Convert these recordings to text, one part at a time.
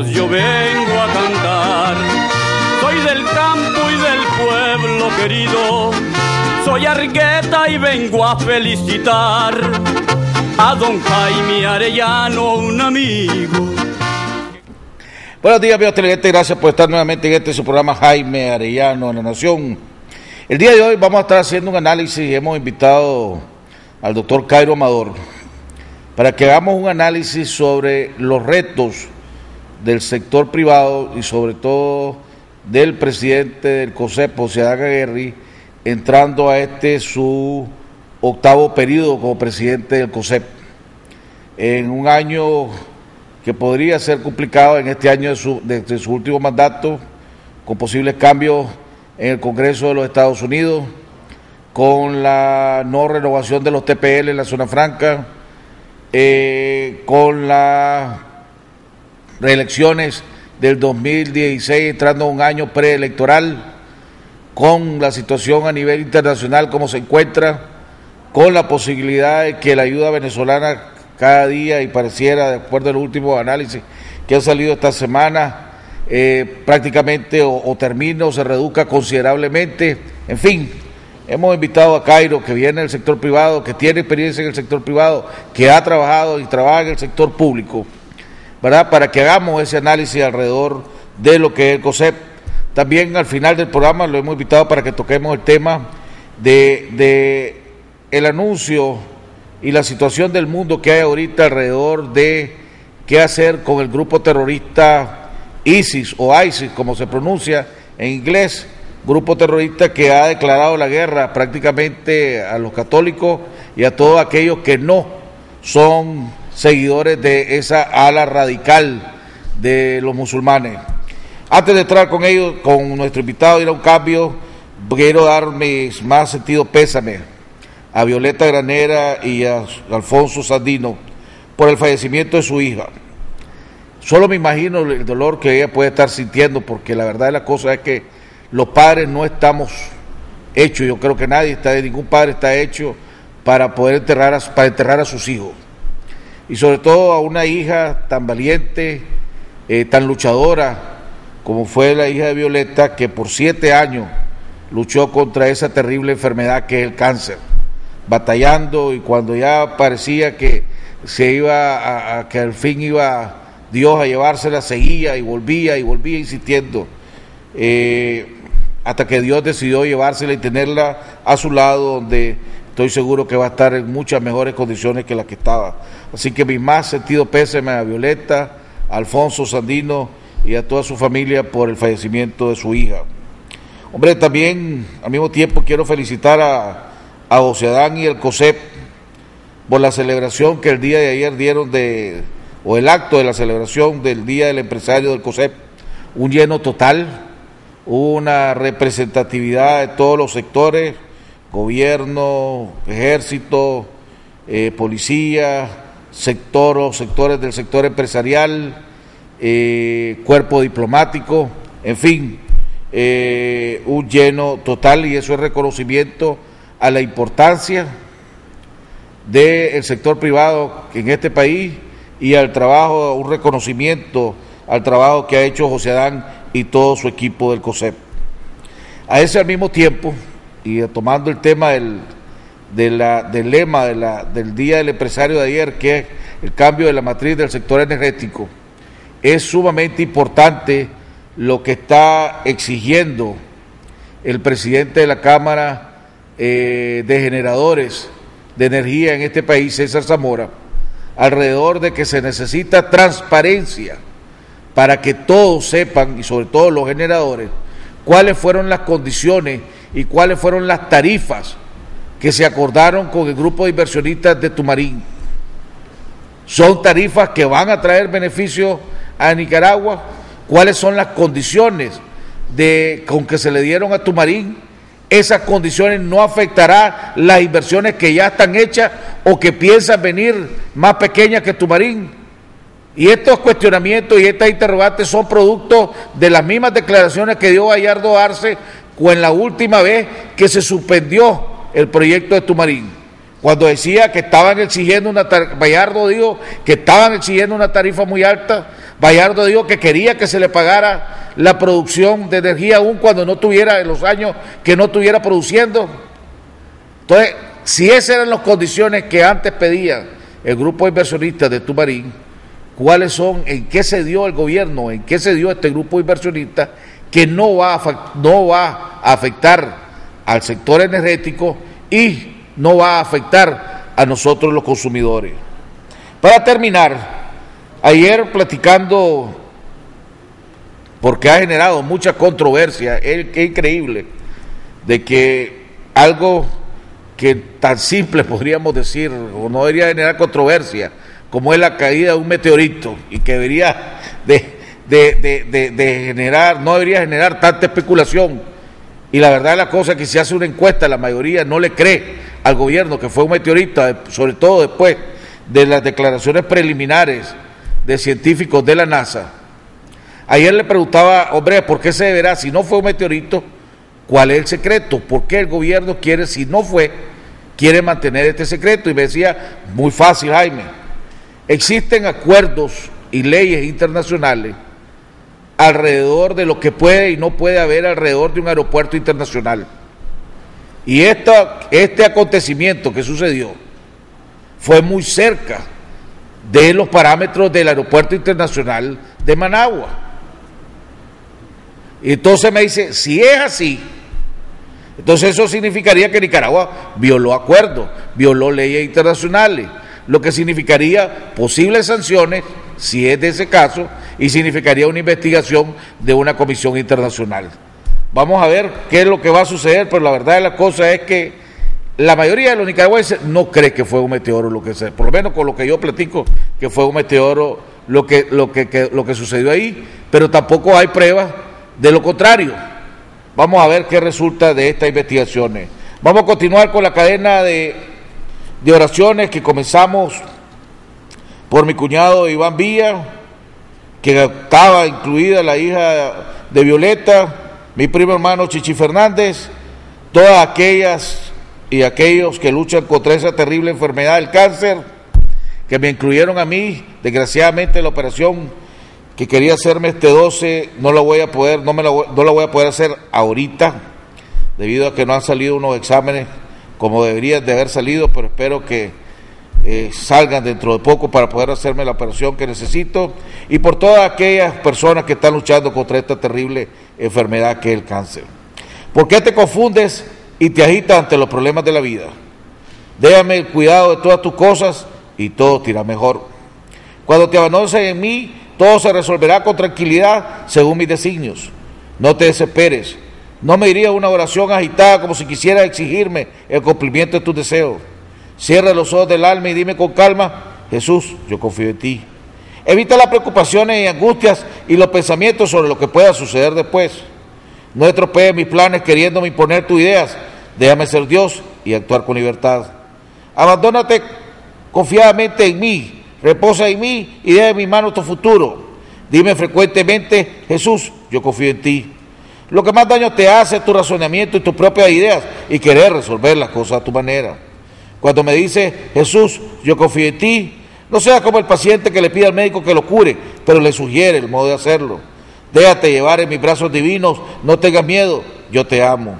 voz yo vengo a cantar. Soy del campo y del pueblo querido, soy Argueta y vengo a felicitar a don Jaime Arellano, un amigo. Buenos días, amigos televidentes, gracias por estar nuevamente en su programa Jaime Arellano en la Nación. El día de hoy vamos a estar haciendo un análisis. Hemos invitado al doctor Cairo Amador para que hagamos un análisis sobre los retos del sector privado y sobre todo del presidente del COSEP, José Adán Aguerri, entrando a su octavo periodo como presidente del COSEP, en un año que podría ser complicado, en este año de su último mandato, con posibles cambios en el Congreso de los Estados Unidos, con la no renovación de los TPL en la zona franca, con las reelecciones del 2016 entrando a un año preelectoral, con la situación a nivel internacional como se encuentra, con la posibilidad de que la ayuda venezolana cada día, y pareciera, de acuerdo a los últimos análisis que han salido esta semana, prácticamente o termina o se reduzca considerablemente. En fin, hemos invitado a Cairo, que viene del sector privado, que tiene experiencia en el sector privado, que ha trabajado y trabaja en el sector público, ¿verdad?, para que hagamos ese análisis alrededor de lo que es el COSEP. También al final del programa lo hemos invitado para que toquemos el tema de el anuncio y la situación del mundo que hay ahorita alrededor de qué hacer con el grupo terrorista ISIS o ISIS, como se pronuncia en inglés, grupo terrorista que ha declarado la guerra prácticamente a los católicos y a todos aquellos que no son seguidores de esa ala radical de los musulmanes. Antes de entrar con ellos, con nuestro invitado, ir a un cambio, quiero dar mis más sentidos pésames a Violeta Granera y a Alfonso Sandino por el fallecimiento de su hija. Solo me imagino el dolor que ella puede estar sintiendo, porque la verdad de la cosa es que los padres no estamos hechos, yo creo que ningún padre está hecho para poder enterrar a sus hijos, y sobre todo a una hija tan valiente, tan luchadora como fue la hija de Violeta, que por 7 años luchó contra esa terrible enfermedad que es el cáncer, batallando, y cuando ya parecía que se iba que al fin iba Dios a llevársela, seguía y volvía insistiendo, hasta que Dios decidió llevársela y tenerla a su lado, donde estoy seguro que va a estar en muchas mejores condiciones que las que estaba. Así que mi más sentido pésame a Violeta, a Alfonso Sandino y a toda su familia por el fallecimiento de su hija. Hombre, también al mismo tiempo quiero felicitar a José Adán y el COSEP por la celebración que el día de ayer dieron o el acto de la celebración del Día del Empresario del COSEP, un lleno total, una representatividad de todos los sectores, gobierno, ejército, policía, sectores del sector empresarial, cuerpo diplomático, en fin, un lleno total, y eso es reconocimiento a la importancia del sector privado en este país y al trabajo, un reconocimiento al trabajo que ha hecho José Adán y todo su equipo del COSEP. A ese al mismo tiempo, y tomando el tema del lema del Día del Empresario de ayer, que es el cambio de la matriz del sector energético, es sumamente importante lo que está exigiendo el presidente de la Cámara de Generadores de Energía en este país, César Zamora, alrededor de que se necesita transparencia para que todos sepan, y sobre todo los generadores, cuáles fueron las condiciones y cuáles fueron las tarifas que se acordaron con el grupo de inversionistas de Tumarín. Son tarifas que van a traer beneficios a Nicaragua. ¿Cuáles son las condiciones con que se le dieron a Tumarín? Esas condiciones no afectarán las inversiones que ya están hechas o que piensan venir más pequeñas que Tumarín. Y estos cuestionamientos y estas interrogantes son producto de las mismas declaraciones que dio Gallardo Arce en la última vez que se suspendió el proyecto de Tumarín, cuando decía que estaban exigiendo Gallardo dijo que estaban exigiendo una tarifa muy alta, Bayardo dijo que quería que se le pagara la producción de energía aún cuando no tuviera, en los años que no estuviera produciendo. Entonces, si esas eran las condiciones que antes pedía el grupo de inversionistas de Tumarín, ¿cuáles son, en qué se dio el gobierno, en qué se dio este grupo de inversionistas que no va a afectar al sector energético y no va a afectar a nosotros los consumidores? Para terminar, ayer platicando, porque ha generado mucha controversia, es increíble, de que algo que tan simple podríamos decir, o no debería generar controversia, como es la caída de un meteorito, y que debería de generar, no debería generar tanta especulación. Y la verdad de la cosa es que si hace una encuesta, la mayoría no le cree al gobierno que fue un meteorito, sobre todo después de las declaraciones preliminares de científicos de la NASA. Ayer le preguntaba, hombre, ¿por qué se deberá, si no fue un meteorito, cuál es el secreto? ¿Por qué el gobierno quiere, si no fue, quiere mantener este secreto? Y me decía, muy fácil, Jaime, existen acuerdos y leyes internacionales alrededor de lo que puede y no puede haber alrededor de un aeropuerto internacional. Y este acontecimiento que sucedió fue muy cerca de los parámetros del aeropuerto internacional de Managua. Y entonces me dice, si es así, entonces eso significaría que Nicaragua violó acuerdos, violó leyes internacionales, lo que significaría posibles sanciones, si es de ese caso, y significaría una investigación de una comisión internacional. Vamos a ver qué es lo que va a suceder, pero la verdad de la cosa es que la mayoría de los nicaragüenses no cree que fue un meteoro lo que sea, por lo menos con lo que yo platico, que fue un meteoro lo que sucedió ahí, pero tampoco hay pruebas de lo contrario. Vamos a ver qué resulta de estas investigaciones. Vamos a continuar con la cadena de oraciones que comenzamos por mi cuñado Iván Villa, que estaba incluida la hija de Violeta, mi primo hermano Chichi Fernández, todas aquellas y aquellos que luchan contra esa terrible enfermedad del cáncer, que me incluyeron a mí. Desgraciadamente la operación que quería hacerme este 12 no la voy a poder hacer ahorita, debido a que no han salido unos exámenes como deberían de haber salido, pero espero que salgan dentro de poco para poder hacerme la operación que necesito, y por todas aquellas personas que están luchando contra esta terrible enfermedad que es el cáncer. ¿Por qué te confundes y te agitas ante los problemas de la vida? Déjame el cuidado de todas tus cosas y todo te irá mejor. Cuando te abandones en mí, todo se resolverá con tranquilidad según mis designios. No te desesperes. No me dirías una oración agitada como si quisieras exigirme el cumplimiento de tus deseos. Cierra los ojos del alma y dime con calma, Jesús, yo confío en ti. Evita las preocupaciones y angustias y los pensamientos sobre lo que pueda suceder después. No estropees mis planes queriéndome imponer tus ideas. Déjame ser Dios y actuar con libertad. Abandónate confiadamente en mí, reposa en mí y deja en mi mano tu futuro. Dime frecuentemente, Jesús, yo confío en ti. Lo que más daño te hace es tu razonamiento y tus propias ideas y querer resolver las cosas a tu manera. Cuando me dices, Jesús, yo confío en ti, no seas como el paciente que le pide al médico que lo cure, pero le sugiere el modo de hacerlo. Déjate llevar en mis brazos divinos, no tengas miedo, yo te amo.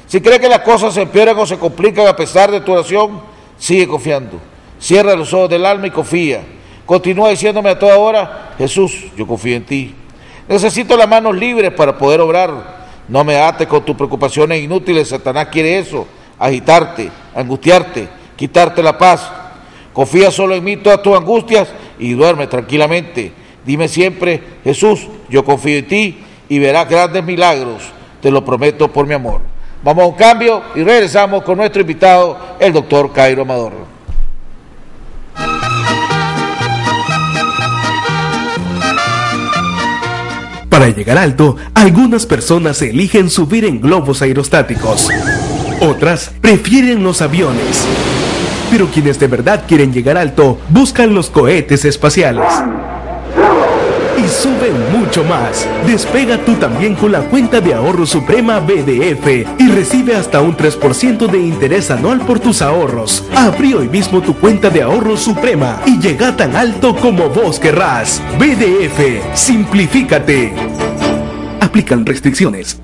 Si crees que las cosas se empeoran o se complican a pesar de tu oración, sigue confiando. Cierra los ojos del alma y confía. Continúa diciéndome a toda hora, Jesús, yo confío en ti. Necesito las manos libres para poder obrar. No me ates con tus preocupaciones inútiles, Satanás quiere eso, agitarte, angustiarte, quitarte la paz. Confía solo en mí todas tus angustias y duerme tranquilamente. Dime siempre, Jesús, yo confío en ti y verás grandes milagros, te lo prometo por mi amor. Vamos a un cambio y regresamos con nuestro invitado, el doctor Cairo Amador. Para llegar alto, algunas personas eligen subir en globos aerostáticos. Otras prefieren los aviones. Pero quienes de verdad quieren llegar alto, buscan los cohetes espaciales. Y y suben mucho más. Despega tú también con la cuenta de ahorro Suprema BDF y recibe hasta un 3% de interés anual por tus ahorros. Abrí hoy mismo tu cuenta de ahorro Suprema y llega tan alto como vos querrás. BDF, simplifícate. Aplican restricciones.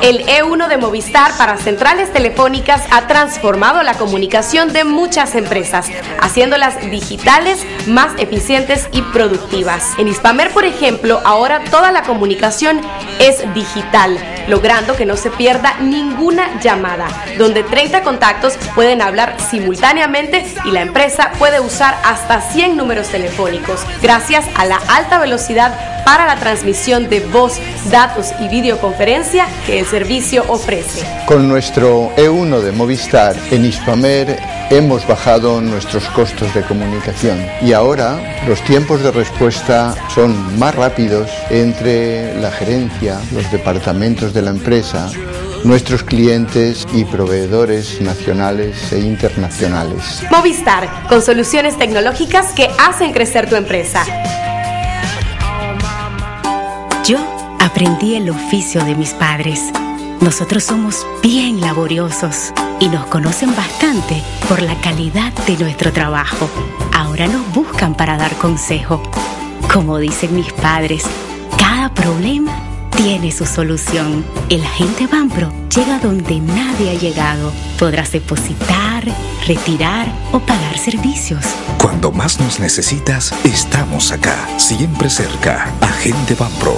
El E1 de Movistar para centrales telefónicas ha transformado la comunicación de muchas empresas, haciéndolas digitales, más eficientes y productivas. En Hispamer, por ejemplo, ahora toda la comunicación es digital, logrando que no se pierda ninguna llamada, donde 30 contactos pueden hablar simultáneamente y la empresa puede usar hasta 100 números telefónicos, gracias a la alta velocidad para la transmisión de voz, datos y videoconferencia que el servicio ofrece. Con nuestro E1 de Movistar en Hispamer hemos bajado nuestros costos de comunicación y ahora los tiempos de respuesta son más rápidos entre la gerencia, los departamentos de la empresa, nuestros clientes y proveedores nacionales e internacionales. Movistar, con soluciones tecnológicas que hacen crecer tu empresa. Yo aprendí el oficio de mis padres. Nosotros somos bien laboriosos y nos conocen bastante por la calidad de nuestro trabajo. Ahora nos buscan para dar consejo. Como dicen mis padres, cada problema tiene su solución. El agente Banpro llega donde nadie ha llegado. Podrás depositar, retirar o pagar servicios. Cuando más nos necesitas, estamos acá, siempre cerca. Agente Banpro.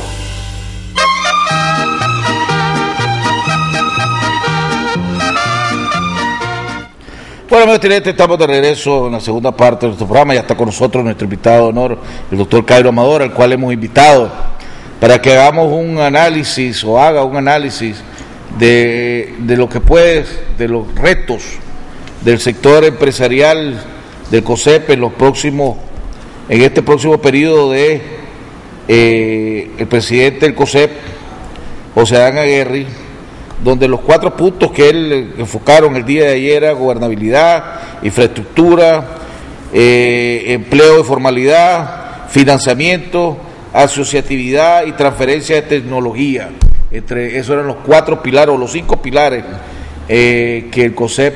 Bueno, amigos televidentes, estamos de regreso en la segunda parte de nuestro programa. Ya está con nosotros nuestro invitado de honor, el doctor Cairo Amador, al cual hemos invitado para que hagamos un análisis o haga un análisis de lo que puede, de los retos del sector empresarial del COSEP en este próximo periodo de el presidente del COSEP, José Adán Aguirre, donde los 4 puntos que él enfocaron el día de ayer era gobernabilidad, infraestructura, empleo de formalidad, financiamiento, asociatividad y transferencia de tecnología. Entre esos eran los 4 pilares o los 5 pilares que el COSEP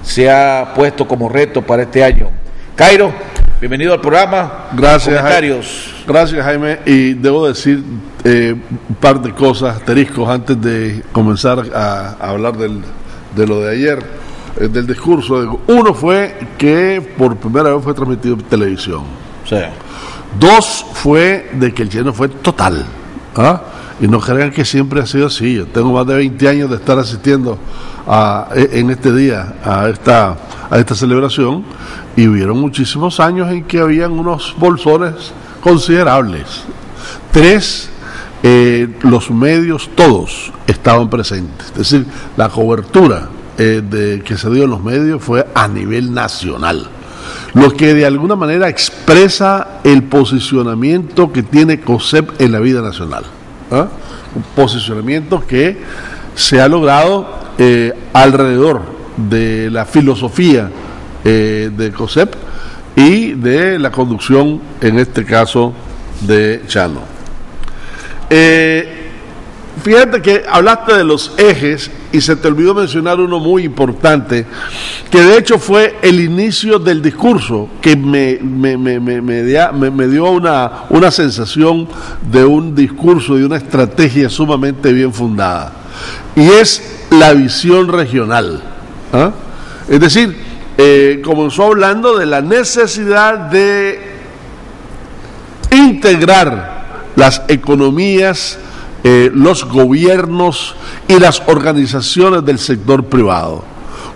se ha puesto como reto para este año. Cairo, bienvenido al programa. Gracias, comentarios. Gracias, Jaime, y debo decir un par de cosas, asteriscos, antes de comenzar a hablar de lo de ayer, del discurso. Uno fue que por primera vez fue transmitido en televisión. Sí. 2 fue de que el lleno fue total. Y no crean que siempre ha sido así. Yo tengo más de 20 años de estar asistiendo en este día a esta celebración, y hubieron muchísimos años en que habían unos bolsones considerables. 3, los medios todos estaban presentes, es decir, la cobertura que se dio en los medios fue a nivel nacional, lo que de alguna manera expresa el posicionamiento que tiene COSEP en la vida nacional. Un posicionamiento que se ha logrado alrededor de la filosofía de COSEP y de la conducción, en este caso, de Chano. Fíjate que hablaste de los ejes y se te olvidó mencionar uno muy importante, que de hecho fue el inicio del discurso, que me dio una sensación de un discurso y una estrategia sumamente bien fundada, y es la visión regional. Es decir, comenzó hablando de la necesidad de integrar las economías, los gobiernos y las organizaciones del sector privado,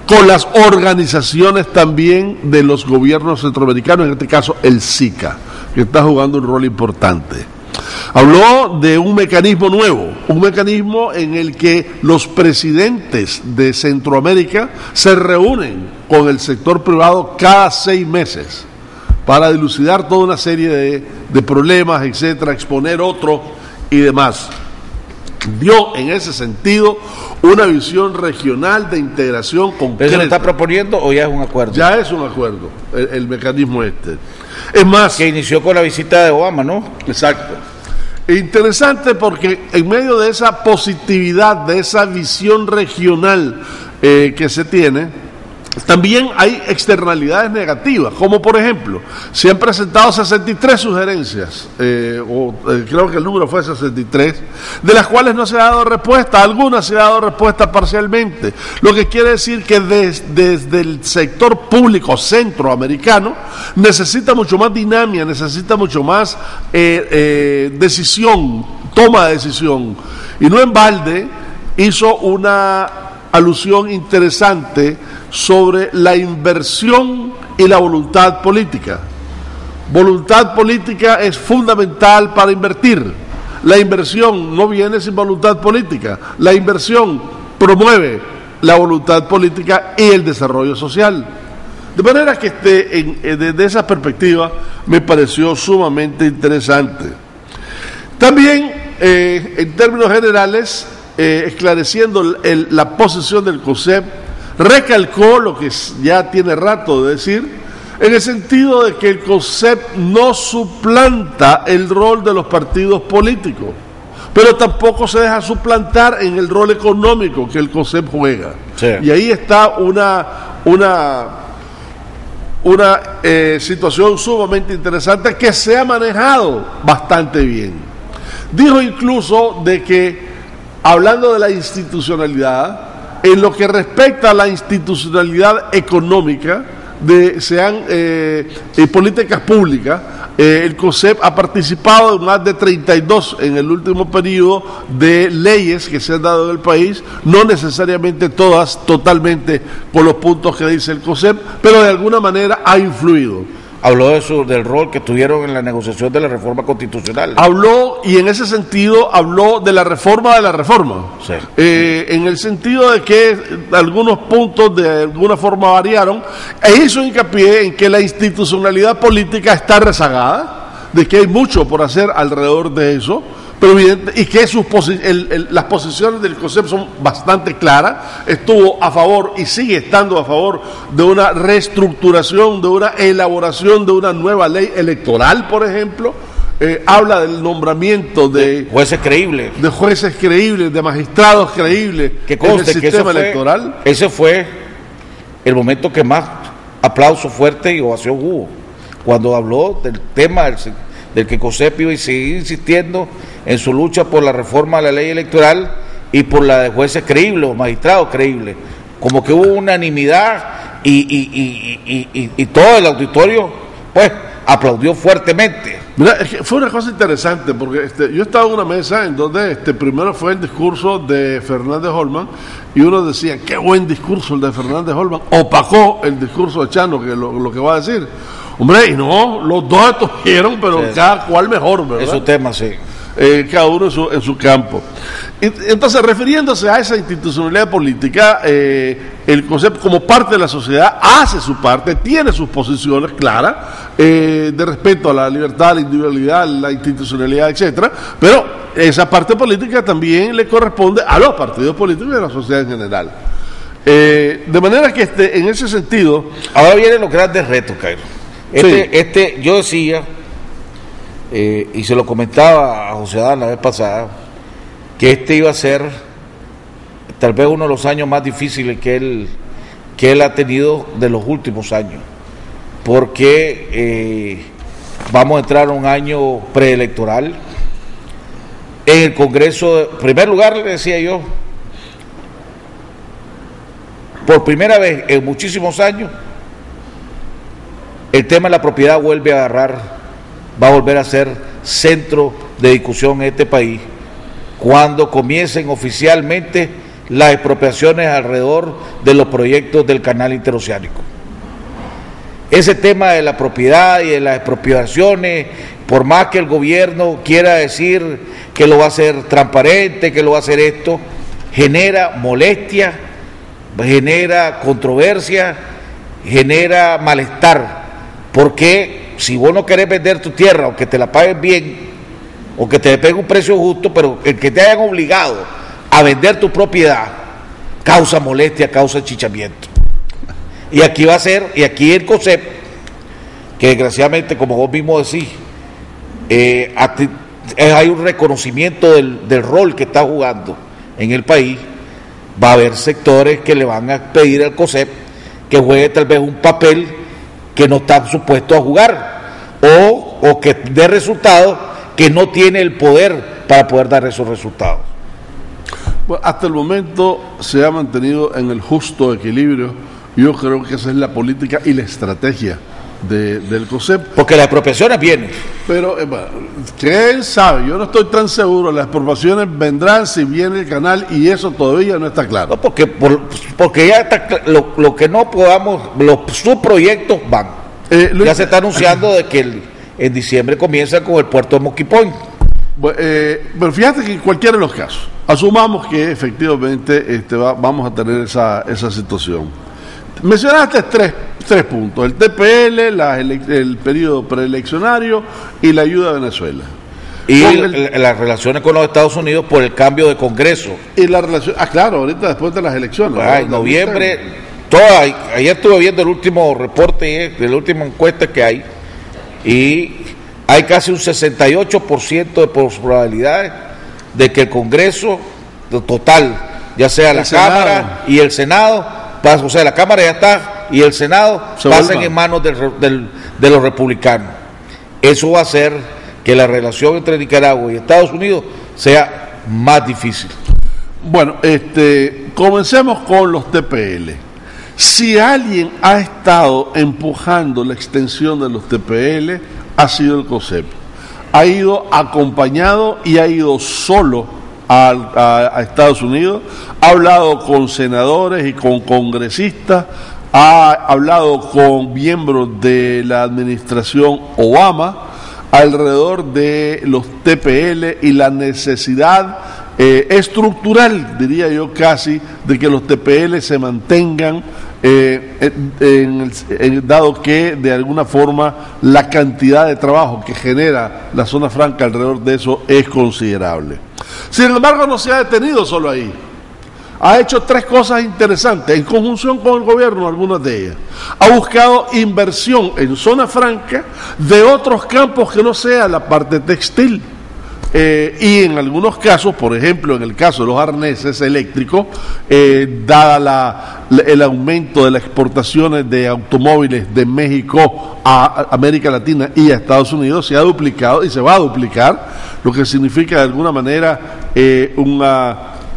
con las organizaciones también de los gobiernos centroamericanos, en este caso el SICA, que está jugando un rol importante. Habló de un mecanismo nuevo, un mecanismo en el que los presidentes de Centroamérica se reúnen con el sector privado cada 6 meses para dilucidar toda una serie de problemas, etcétera, exponer otro y demás. dio en ese sentido una visión regional de integración concreta. ¿Pero se lo está proponiendo o ya es un acuerdo? Ya es un acuerdo, el mecanismo este. Es más... Que inició con la visita de Obama, ¿no? Exacto. Interesante porque en medio de esa positividad, de esa visión regional que se tiene, también hay externalidades negativas, como por ejemplo, se han presentado 63 sugerencias, creo que el número fue 63, de las cuales no se ha dado respuesta, algunas se ha dado respuesta parcialmente, lo que quiere decir que desde el sector público centroamericano necesita mucho más dinámica, necesita mucho más decisión, toma de decisión, y no en balde hizo una alusión interesante sobre la inversión y la voluntad política. Voluntad política es fundamental para invertir. La inversión no viene sin voluntad política. La inversión promueve la voluntad política y el desarrollo social. De manera que desde esa perspectiva me pareció sumamente interesante. También, en términos generales, esclareciendo la posición del COSEP, recalcó lo que ya tiene rato de decir, en el sentido de que el COSEP no suplanta el rol de los partidos políticos, pero tampoco se deja suplantar en el rol económico que el COSEP juega. Sí. Y ahí está una situación sumamente interesante que se ha manejado bastante bien. Dijo incluso de que, hablando de la institucionalidad, en lo que respecta a la institucionalidad económica, sean políticas públicas, el COSEP ha participado en más de 32 en el último periodo de leyes que se han dado en el país, no necesariamente todas totalmente por los puntos que dice el COSEP, pero de alguna manera ha influido. Habló del rol que tuvieron en la negociación de la reforma constitucional. Habló, y en ese sentido habló de la reforma de la reforma. Sí. En el sentido de que algunos puntos de alguna forma variaron, e hizo hincapié en que la institucionalidad política está rezagada, de que hay mucho por hacer alrededor de eso, pero evidente, y que las posiciones del COSEP son bastante claras. Estuvo a favor y sigue estando a favor de una reestructuración, de una elaboración de una nueva ley electoral, por ejemplo. Habla del nombramiento de jueces creíbles, de magistrados creíbles que conste en el sistema electoral. Ese fue el momento que más aplauso fuerte y ovación hubo, cuando habló del tema del que COSEP iba a seguir insistiendo en su lucha por la reforma de la ley electoral y por la de jueces creíbles o magistrados creíbles. Como que hubo unanimidad y todo el auditorio pues aplaudió fuertemente. Mira, es que fue una cosa interesante porque yo estaba en una mesa en donde primero fue el discurso de Fernández Holman y uno decía, qué buen discurso el de Fernández Holman, opacó el discurso de Chano, que lo que va a decir. Hombre, y no, los dos estuvieron, pero sí, cada cual mejor, ¿verdad? Es su tema, sí. Cada uno en su campo. Entonces, refiriéndose a esa institucionalidad política, el COSEP como parte de la sociedad hace su parte, tiene sus posiciones claras de respeto a la libertad, la individualidad, la institucionalidad, etcétera, pero esa parte política también le corresponde a los partidos políticos y a la sociedad en general. De manera que en ese sentido... Ahora vienen los grandes retos, Cairo. Yo decía, y se lo comentaba a José Adán la vez pasada, que iba a ser tal vez uno de los años más difíciles que él ha tenido de los últimos años, porque vamos a entrar a un año preelectoral. En el Congreso, en primer lugar, le decía yo, por primera vez en muchísimos años, el tema de la propiedad va a volver a ser centro de discusión en este país cuando comiencen oficialmente las expropiaciones alrededor de los proyectos del canal interoceánico. Ese tema de la propiedad y de las expropiaciones, por más que el gobierno quiera decir que lo va a hacer transparente, que lo va a hacer esto, genera molestia, genera controversia, genera malestar. Porque si vos no querés vender tu tierra o que te la paguen bien, o que te pegue un precio justo, pero el que te hayan obligado a vender tu propiedad causa molestia, causa enchichamiento. Y aquí va a ser, y aquí el COSEP, que desgraciadamente, como vos mismo decís, hay un reconocimiento del rol que está jugando en el país. Va a haber sectores que le van a pedir al COSEP que juegue tal vez un papel que no está supuesto a jugar, o que dé resultados que no tiene el poder para poder dar esos resultados. Bueno, hasta el momento se ha mantenido en el justo equilibrio. Yo creo que esa es la política y la estrategia del COSEP. Porque las expropiaciones vienen. Pero, bueno, ¿quién sabe? Yo no estoy tan seguro. Las expropiaciones vendrán si viene el canal y eso todavía no está claro. No, porque ya está lo que no podamos, los subproyectos van. Ya se está anunciando de que en diciembre comienza con el puerto de Moqui Point. Pero fíjate que en cualquiera de los casos, asumamos que efectivamente vamos a tener esa situación. Mencionaste tres puntos: el TPL, el periodo preeleccionario y la ayuda a Venezuela. Y las relaciones con los Estados Unidos por el cambio de Congreso. Y la relación, claro, ahorita después de las elecciones. En noviembre, ayer estuve viendo el último reporte, de la última encuesta que hay, y hay casi un 68% de probabilidades de que el Congreso total, ya sea la Cámara y el Senado, o sea, la Cámara ya está y el Senado pasen en manos de los republicanos. Eso va a hacer que la relación entre Nicaragua y Estados Unidos sea más difícil. Bueno, comencemos con los TPL. Si alguien ha estado empujando la extensión de los TPL, ha sido el COSEP. Ha ido acompañado y ha ido solo a Estados Unidos, ha hablado con senadores y con congresistas, ha hablado con miembros de la administración Obama alrededor de los TPL y la necesidad estructural, diría yo casi, de que los TPL se mantengan, dado que de alguna forma la cantidad de trabajo que genera la zona franca alrededor de eso es considerable. Sin embargo, no se ha detenido solo ahí. Ha hecho tres cosas interesantes en conjunción con el gobierno, algunas de ellas. Ha buscado inversión en zona franca de otros campos que no sea la parte textil. Y en algunos casos, por ejemplo, en el caso de los arneses eléctricos, dada el aumento de las exportaciones de automóviles de México a América Latina y a Estados Unidos, se ha duplicado y se va a duplicar, lo que significa de alguna manera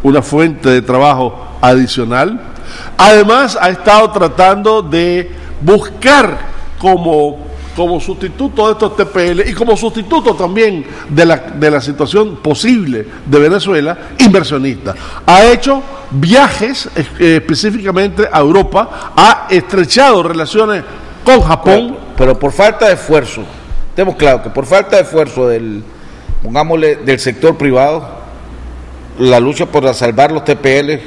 una fuente de trabajo adicional. Además, ha estado tratando de buscar como sustituto de estos TPL y como sustituto también de la situación posible de Venezuela, inversionistas. Ha hecho viajes específicamente a Europa, ha estrechado relaciones con Japón. Pero por falta de esfuerzo, tenemos claro que por falta de esfuerzo del sector privado, la lucha por salvar los TPL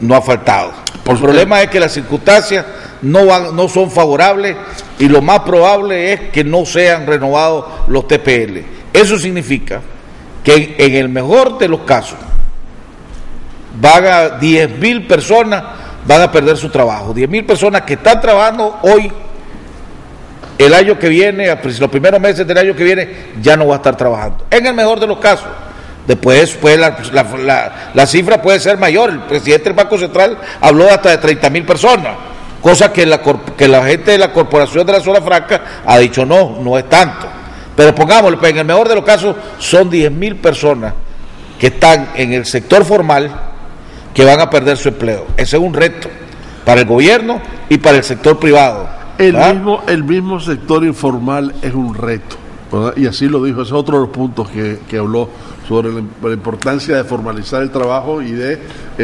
no ha faltado. El problema es que las circunstancias no son favorables y lo más probable es que no sean renovados los TPL. Eso significa que en el mejor de los casos 10.000 personas van a perder su trabajo. 10.000 personas que están trabajando hoy, el año que viene, los primeros meses del año que viene, ya no va a estar trabajando. En el mejor de los casos. Después la cifra puede ser mayor. El presidente del Banco Central habló hasta de 30.000 personas, cosa que la gente de la Corporación de la Zona Franca ha dicho no es tanto. Pero pongámoslo, en el mejor de los casos son 10.000 personas que están en el sector formal que van a perder su empleo. Ese es un reto para el gobierno y para el sector privado. El mismo sector informal es un reto, ¿verdad? Y así lo dijo. Ese es otro de los puntos que habló sobre la importancia de formalizar el trabajo y de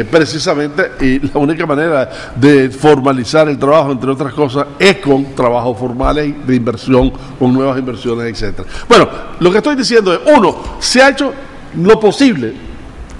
precisamente, y la única manera de formalizar el trabajo, entre otras cosas, es con trabajos formales de inversión, con nuevas inversiones, etcétera. Bueno, lo que estoy diciendo es, uno, se ha hecho lo posible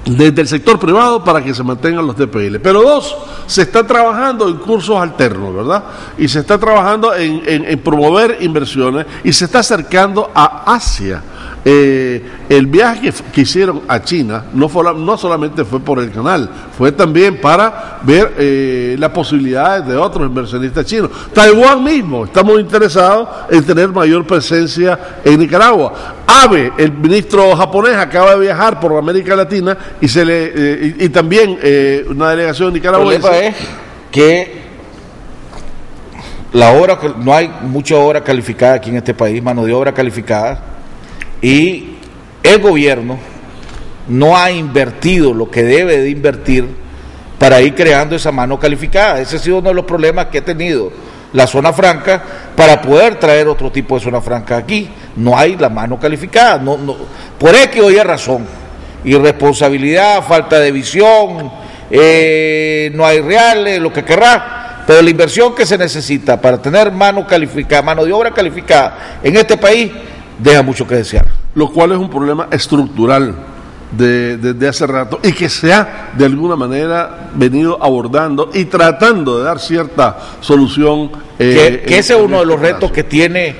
desde el sector privado para que se mantengan los TPL, pero dos, se está trabajando en cursos alternos, ¿verdad? Y se está trabajando en promover inversiones y se está acercando a Asia el viaje que hicieron a China no solamente fue por el canal, fue también para ver las posibilidades de otros inversionistas chinos. Taiwán mismo está muy interesado en tener mayor presencia en Nicaragua. Abe, el ministro japonés, acaba de viajar por América Latina y también una delegación nicaragüense. El problema es que no hay mucha obra calificada aquí en este país, mano de obra calificada, y el gobierno no ha invertido lo que debe de invertir para ir creando esa mano calificada. Ese ha sido uno de los problemas que ha tenido la zona franca para poder traer otro tipo de zona franca aquí. No hay la mano calificada, por X o Y razón, irresponsabilidad, falta de visión, no hay reales, lo que querrá. Pero la inversión que se necesita para tener mano de obra calificada en este país deja mucho que desear. Lo cual es un problema estructural desde hace rato y que se ha de alguna manera venido abordando y tratando de dar cierta solución. Que ese es uno de los retos que tiene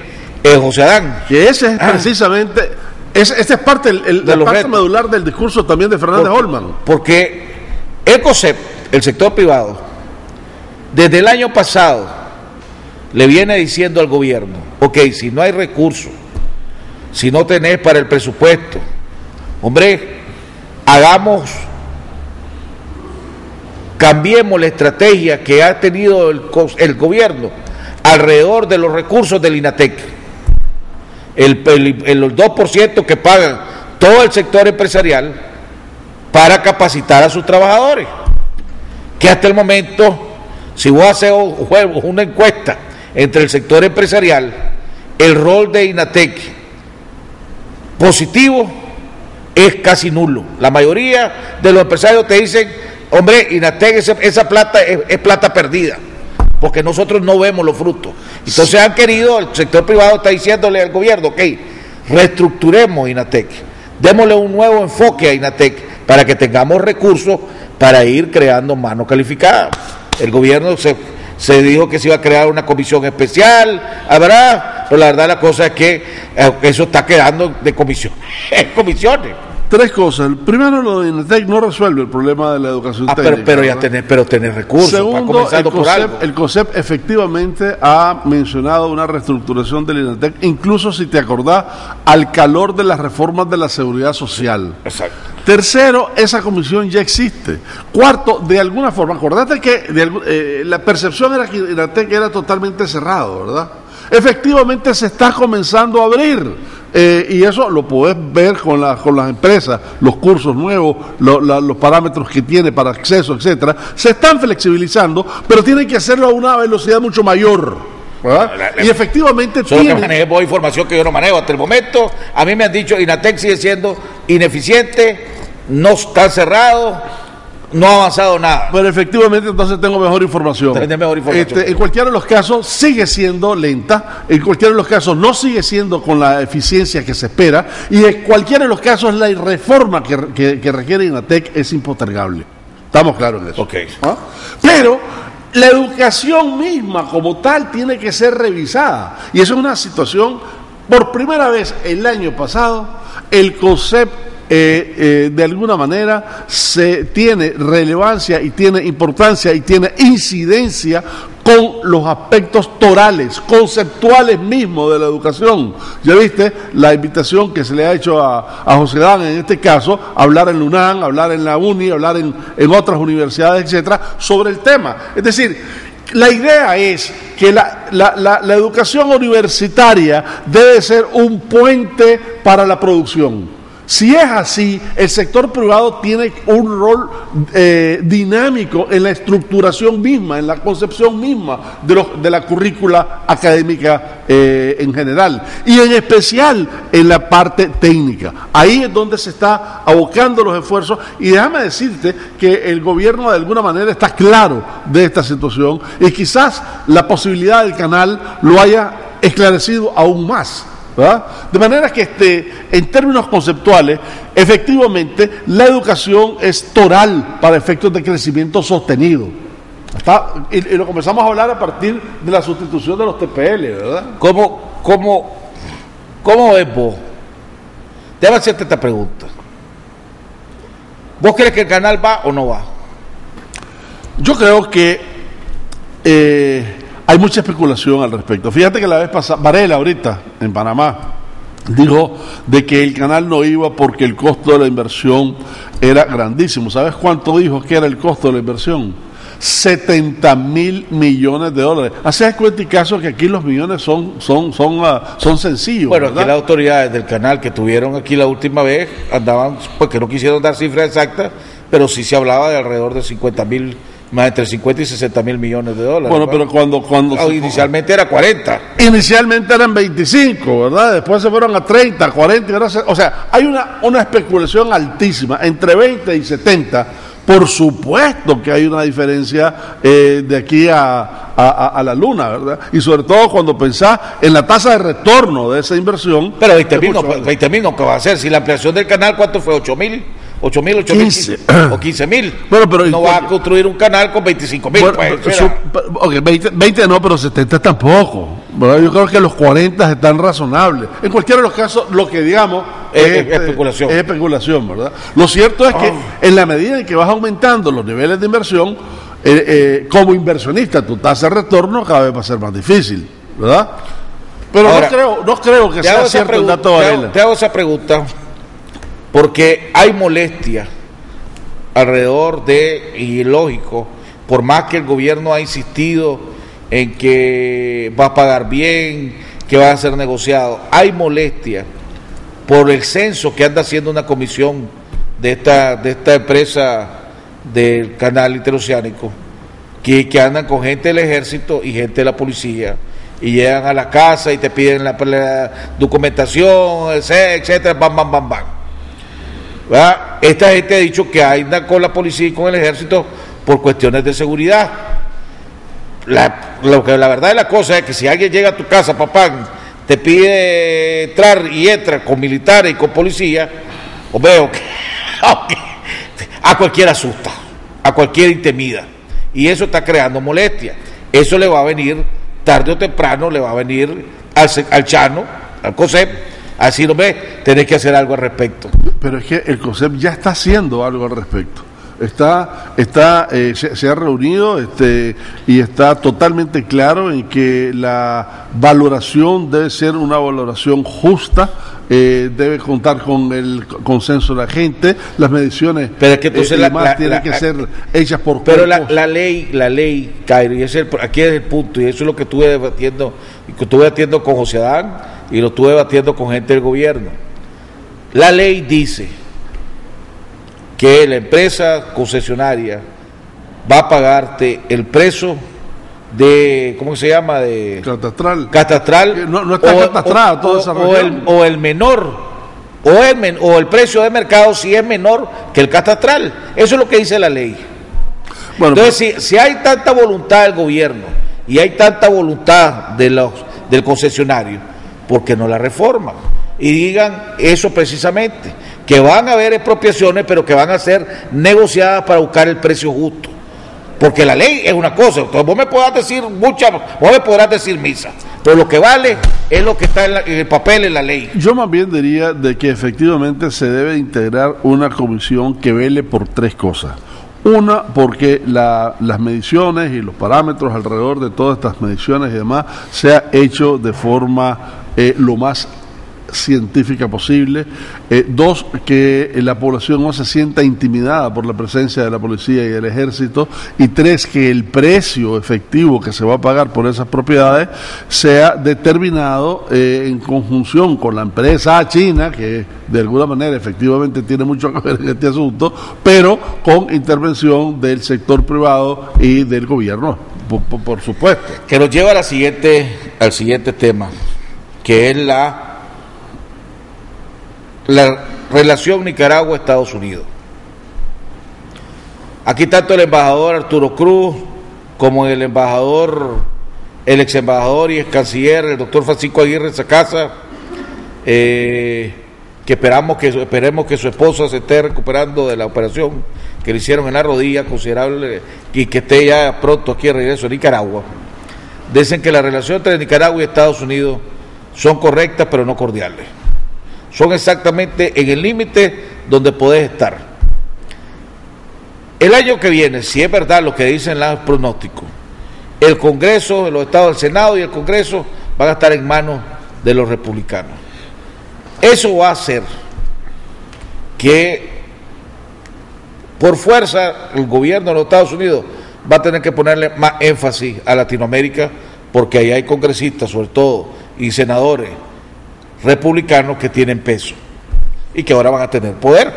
José Adán. Que ese es precisamente, esta es parte, la parte medular del discurso también de Fernández Holman. Porque el COSEP, el sector privado, desde el año pasado le viene diciendo al gobierno, ok, si no hay recursos, si no tenés para el presupuesto, hombre, cambiemos la estrategia que ha tenido el gobierno alrededor de los recursos del INATEC. El 2% que pagan todo el sector empresarial para capacitar a sus trabajadores, que hasta el momento, si vos haces una encuesta entre el sector empresarial, el rol de INATEC positivo es casi nulo. La mayoría de los empresarios te dicen, hombre, INATEC, esa plata es plata perdida, porque nosotros no vemos los frutos. Entonces han querido, el sector privado está diciéndole al gobierno, ok, reestructuremos INATEC, démosle un nuevo enfoque a INATEC para que tengamos recursos para ir creando mano calificada. El gobierno se dijo que se iba a crear una comisión especial, ¿verdad? Pero la verdad la cosa es que eso está quedando de comisiones. Tres cosas. Primero, lo de INATEC no resuelve el problema de la educación técnica. Pero tener recursos. Segundo, el COSEP efectivamente ha mencionado una reestructuración del INATEC, incluso si te acordás, al calor de las reformas de la seguridad social. Exacto. Tercero, esa comisión ya existe. Cuarto, de alguna forma, acordate que la percepción era que INATEC era totalmente cerrado, ¿verdad? Efectivamente se está comenzando a abrir. Y eso lo podés ver con las empresas, los cursos nuevos, los parámetros que tiene para acceso, etcétera. Se están flexibilizando, pero tienen que hacerlo a una velocidad mucho mayor, ¿verdad? Y efectivamente que maneje vos información que yo no manejo hasta el momento. A mí me han dicho INATEC sigue siendo ineficiente, no está cerrado, no ha avanzado nada. Pero efectivamente entonces tengo mejor información. En cualquiera de los casos sigue siendo lenta, en cualquiera de los casos no sigue siendo con la eficiencia que se espera, y en cualquiera de los casos la reforma que requiere INATEC es impostergable. Estamos claros en eso. Okay. ¿Ah? Pero la educación misma como tal tiene que ser revisada, y eso es una situación, por primera vez el año pasado, el concepto de alguna manera se tiene relevancia y tiene importancia y tiene incidencia con los aspectos torales, conceptuales mismos de la educación. Ya viste la invitación que se le ha hecho a José Dan en este caso, hablar en la UNAM, hablar en la UNI, hablar en otras universidades, etcétera, sobre el tema. Es decir, la idea es que la educación universitaria debe ser un puente para la producción. Si es así, el sector privado tiene un rol dinámico en la estructuración misma, en la concepción misma de la currícula académica en general, y en especial en la parte técnica. Ahí es donde se está abocando los esfuerzos, y déjame decirte que el gobierno de alguna manera está claro de esta situación, y quizás la posibilidad del canal lo haya esclarecido aún más, ¿verdad? De manera que en términos conceptuales, efectivamente la educación es toral para efectos de crecimiento sostenido. Y lo comenzamos a hablar a partir de la sustitución de los TPL, ¿verdad? ¿Cómo ves vos Déjame hacerte esta pregunta. ¿Vos crees que el canal va o no va? Yo creo que hay mucha especulación al respecto. Fíjate que la vez pasada, Varela ahorita, en Panamá, dijo de que el canal no iba porque el costo de la inversión era grandísimo. ¿Sabes cuánto dijo que era el costo de la inversión? 70.000 millones de dólares. Haces cuenta y caso que aquí los millones son sencillos. Bueno, ¿verdad? aquí las autoridades del canal que tuvieron aquí la última vez andaban, pues que no quisieron dar cifras exactas, pero sí se hablaba de alrededor de 50.000, más entre 50 y 60.000 millones de dólares. Bueno, ¿verdad? pero cuando inicialmente era 40. Inicialmente eran 25, ¿verdad? Después se fueron a 30, 40, y ahora o sea, hay una especulación altísima, entre 20 y 70. Por supuesto que hay una diferencia de aquí a la luna, ¿verdad? Y sobre todo cuando pensás en la tasa de retorno de esa inversión. Pero 20.000 no, ¿qué va a hacer? Si la ampliación del canal, ¿cuánto fue? 8.000 o 15.000. Bueno, pero no va a construir un canal con 25.000. Bueno, pues, 20 no, pero 70 tampoco, ¿verdad? Yo creo que los 40 están razonables. En cualquiera de los casos, lo que digamos es especulación, ¿verdad? Lo cierto es que en la medida en que vas aumentando los niveles de inversión, como inversionista, tu tasa de retorno cada vez va a ser más difícil, ¿verdad? Pero ahora, no creo que sea cierto el dato de Varela. Te hago esa pregunta porque hay molestia alrededor de, y lógico, por más que el gobierno ha insistido en que va a pagar bien, que va a ser negociado, hay molestia por el censo que anda haciendo una comisión de esta empresa del canal interoceánico, que andan con gente del ejército y gente de la policía, y llegan a la casa y te piden la documentación, etcétera, bam. ¿Verdad? Esta gente ha dicho que anda con la policía y con el ejército por cuestiones de seguridad. La verdad de la cosa es que si alguien llega a tu casa, papá, te pide entrar y entra con militares y con policía, veo que a cualquiera asusta, a cualquiera intimida, y eso está creando molestia. Eso le va a venir tarde o temprano, le va a venir al Chano, al COSEP, a decir, hombre, tenés que hacer algo al respecto. Pero es que el COSEP ya está haciendo algo al respecto. Se ha reunido y está totalmente claro en que la valoración debe ser una valoración justa, debe contar con el consenso de la gente, las mediciones, pero es que entonces tienen que ser hechas por pero la ley, Cairo, y aquí es el punto, y eso es lo que estuve debatiendo con José Adán y lo estuve debatiendo con gente del gobierno. La ley dice que la empresa concesionaria va a pagarte el precio de, ¿cómo se llama? De catastral. No está catastrado, todo desarrollado. O el menor, o el precio de mercado si es menor que el catastral. Eso es lo que dice la ley. Bueno, entonces, si hay tanta voluntad del gobierno y hay tanta voluntad del concesionario, ¿por qué no la reforman? Y digan eso precisamente, que van a haber expropiaciones, pero que van a ser negociadas para buscar el precio justo. Porque la ley es una cosa, entonces vos me podrás decir misa, pero lo que vale es lo que está en el papel, en la ley. Yo más bien diría de que efectivamente se debe integrar una comisión que vele por tres cosas. Una, porque las mediciones y los parámetros alrededor de todas estas mediciones y demás se ha hecho de forma lo más científica posible. Dos, que la población no se sienta intimidada por la presencia de la policía y del ejército. Y tres, que el precio efectivo que se va a pagar por esas propiedades sea determinado en conjunción con la empresa china, que de alguna manera efectivamente tiene mucho que ver en este asunto, pero con intervención del sector privado y del gobierno, por supuesto. Que nos lleva al siguiente tema, que es la relación Nicaragua-Estados Unidos. Aquí tanto el embajador Arturo Cruz como el ex embajador y ex canciller, el doctor Francisco Aguirre Sacasa, que esperemos que su esposa se esté recuperando de la operación que le hicieron en la rodilla considerable y que esté ya pronto aquí de regreso a Nicaragua. Dicen que la relación entre Nicaragua y Estados Unidos son correctas pero no cordiales. son exactamente en el límite donde podés estar. El año que viene, si es verdad lo que dicen los pronósticos, el Congreso, los estados del Senado y el Congreso van a estar en manos de los republicanos. Eso va a hacer que por fuerza el gobierno de los Estados Unidos va a tener que ponerle más énfasis a Latinoamérica, porque ahí hay congresistas, sobre todo, y senadores republicanos que tienen peso y que ahora van a tener poder,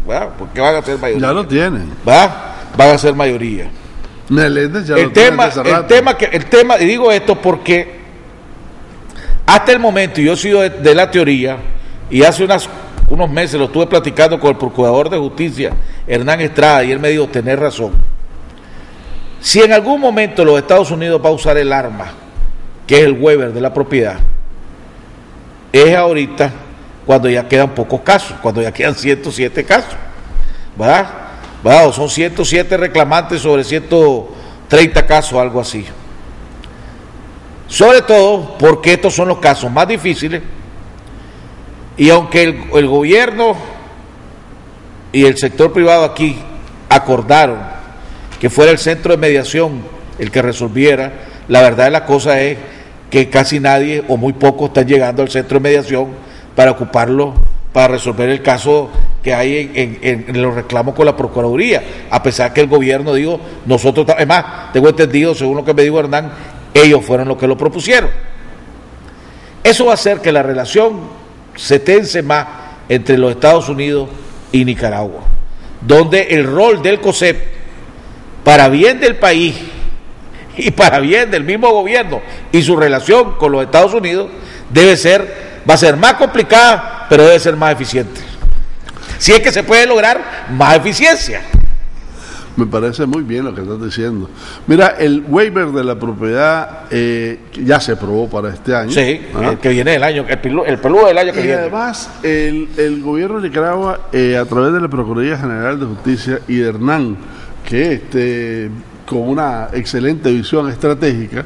¿verdad? Porque van a ser mayoría. Ya lo tienen. Van a ser mayoría. El tema, y digo esto porque hasta el momento, yo he sido de la teoría, y hace unos meses lo estuve platicando con el Procurador de Justicia, Hernán Estrada, y él me dijo, tenés razón. Si en algún momento los Estados Unidos va a usar el arma, que es el waiver de la propiedad, es ahorita cuando ya quedan pocos casos, cuando ya quedan 107 casos, ¿verdad? O son 107 reclamantes sobre 130 casos, algo así. Sobre todo porque estos son los casos más difíciles, y aunque el gobierno y el sector privado aquí acordaron que fuera el centro de mediación el que resolviera, la verdad de la cosa es que casi nadie o muy pocos están llegando al centro de mediación para ocuparlo, para resolver el caso que hay en los reclamos con la Procuraduría, a pesar que el gobierno dijo, nosotros, es más, tengo entendido, según lo que me dijo Hernán, ellos fueron los que lo propusieron. Eso va a hacer que la relación se tense más entre los Estados Unidos y Nicaragua, donde el rol del COSEP, para bien del país y para bien del mismo gobierno y su relación con los Estados Unidos, va a ser más complicada, pero debe ser más eficiente. Si es que se puede lograr más eficiencia. Me parece muy bien lo que estás diciendo. Mira, el waiver de la propiedad ya se aprobó para este año. Sí, el que viene del año, el peludo del año que viene. Y además, el gobierno de Nicaragua, a través de la Procuraduría General de Justicia y de Hernán, que con una excelente visión estratégica,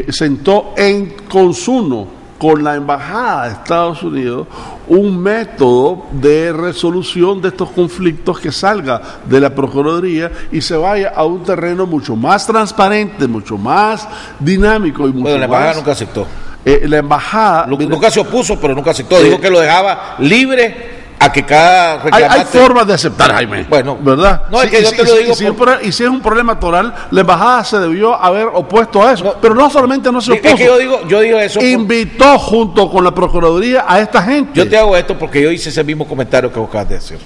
sentó en consumo con la Embajada de Estados Unidos un método de resolución de estos conflictos que salga de la Procuraduría y se vaya a un terreno mucho más transparente, mucho más dinámico y mucho más... la Embajada nunca aceptó. La Embajada... Nunca se opuso, pero nunca aceptó. Dijo que lo dejaba libre a que cada reclamante... Hay formas de aceptar, Jaime. Bueno, ¿verdad? No, es que yo te lo digo. Y si es un problema toral, la Embajada se debió haber opuesto a eso. No, pero no solamente no se opuso. Es que yo digo eso. Invitó junto con la Procuraduría a esta gente. Yo te hago esto porque yo hice ese mismo comentario que vos acabas de hacer.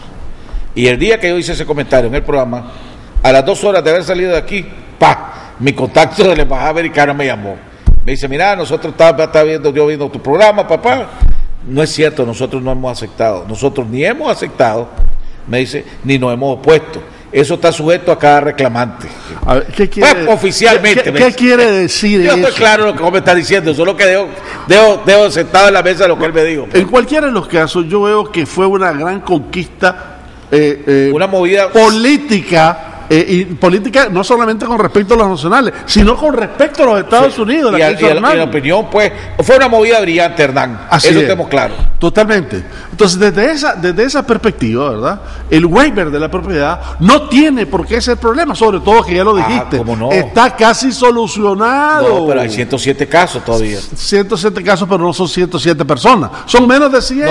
Y el día que yo hice ese comentario en el programa, a las 2 horas de haber salido de aquí, mi contacto de la Embajada Americana me llamó. Me dice, mira, nosotros yo viendo tu programa, papá. No es cierto, nosotros no hemos aceptado. Nosotros ni hemos aceptado, me dice, ni nos hemos opuesto. Eso está sujeto a cada reclamante. A ver, ¿qué quiere, oficialmente. ¿Qué quiere decir yo eso? Yo estoy claro lo que vos me estás diciendo, solo que dejo sentado en la mesa lo que él me dijo. En cualquiera de los casos, yo veo que fue una gran conquista, una movida política. Y política no solamente con respecto a los nacionales, sino con respecto a los Estados Unidos. Y la opinión, pues, fue una movida brillante, Hernán. Así eso es. Estemos claros. Totalmente. Entonces, desde esa perspectiva, ¿verdad? El waiver de la propiedad no tiene por qué ser problema, sobre todo que ya lo dijiste. ¿Cómo no? Está casi solucionado. No, pero hay 107 casos todavía. 107 casos, pero no son 107 personas. Son menos de 100.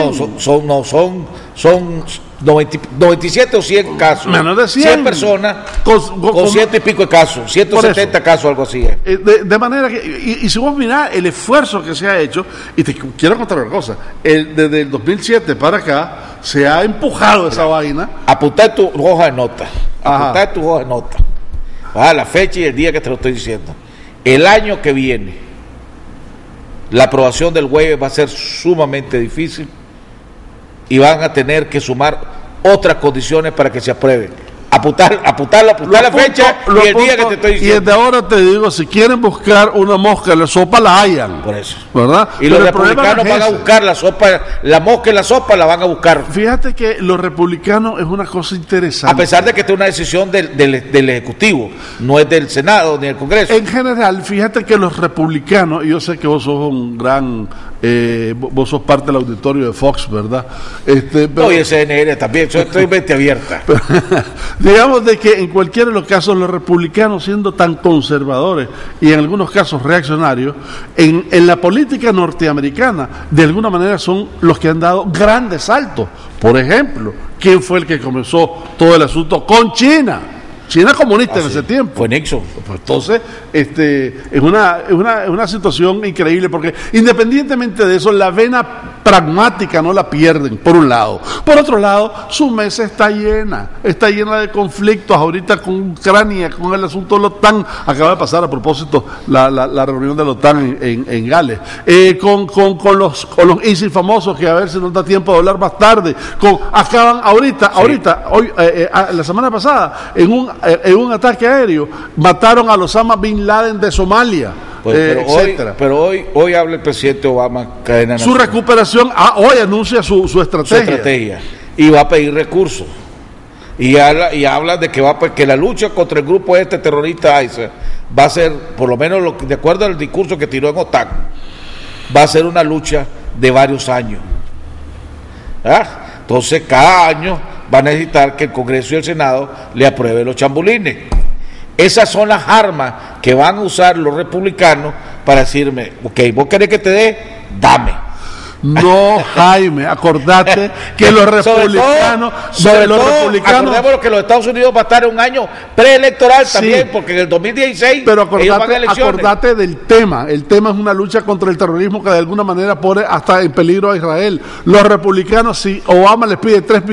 No, son 97 o 100 casos. Menos de 100 personas con 100 y pico de casos, 170 casos, algo así. De manera que, y si vos mirás el esfuerzo que se ha hecho, y te quiero contar una cosa, desde el 2007 para acá, se ha empujado esa vaina. Apuntar tu hoja de nota. Apuntar tu hoja de nota. La fecha y el día que te lo estoy diciendo. El año que viene, la aprobación del waiver va a ser sumamente difícil y van a tener que sumar otras condiciones para que se apruebe. Apuntar la fecha y el día que te estoy diciendo. Y desde ahora te digo, si quieren buscar una mosca en la sopa, la hayan. Por eso. ¿Verdad? Y los republicanos van a buscar la sopa, la mosca en la sopa la van a buscar. Fíjate que los republicanos es una cosa interesante. A pesar de que esta es una decisión del Ejecutivo, no es del Senado ni del Congreso. En general, fíjate que los republicanos, y yo sé que vos sos un gran Vos sos parte del auditorio de Fox, ¿verdad? No, y el CNN también, estoy mente abierta. Digamos de que en cualquiera de los casos los republicanos, siendo tan conservadores y en algunos casos reaccionarios, en la política norteamericana, de alguna manera son los que han dado grandes saltos. Por ejemplo, ¿quién fue el que comenzó todo el asunto con China? China comunista en ese tiempo. Fue Nixon. Pues entonces, es una situación increíble, porque independientemente de eso, la vena pragmática no la pierden, por un lado. Por otro lado, su mesa está llena de conflictos. Ahorita con Ucrania, con el asunto de la OTAN, acaba de pasar a propósito la reunión de la OTAN en Gales, con los ISIL famosos, que a ver si nos da tiempo de hablar más tarde, hoy, la semana pasada, en un ataque aéreo, mataron a Osama Bin Laden de Somalia, etcétera. Pero hoy habla el presidente Obama, cadena su nacional. recuperación, hoy anuncia su estrategia. Y va a pedir recursos. Y habla de que la lucha contra el grupo terrorista ISIL va a ser, por lo menos de acuerdo al discurso que tiró en OTAN, va a ser una lucha de varios años. Entonces, cada año va a necesitar que el Congreso y el Senado le aprueben los chambulines. Esas son las armas que van a usar los republicanos para decirme, ok, vos querés que te dé, dame. No, Jaime, acordate que los republicanos... Acordémonos que los Estados Unidos va a estar en un año preelectoral también, porque en el 2016 pero acordate del tema. El tema es una lucha contra el terrorismo que de alguna manera pone hasta en peligro a Israel. Los republicanos, si Obama les pide 3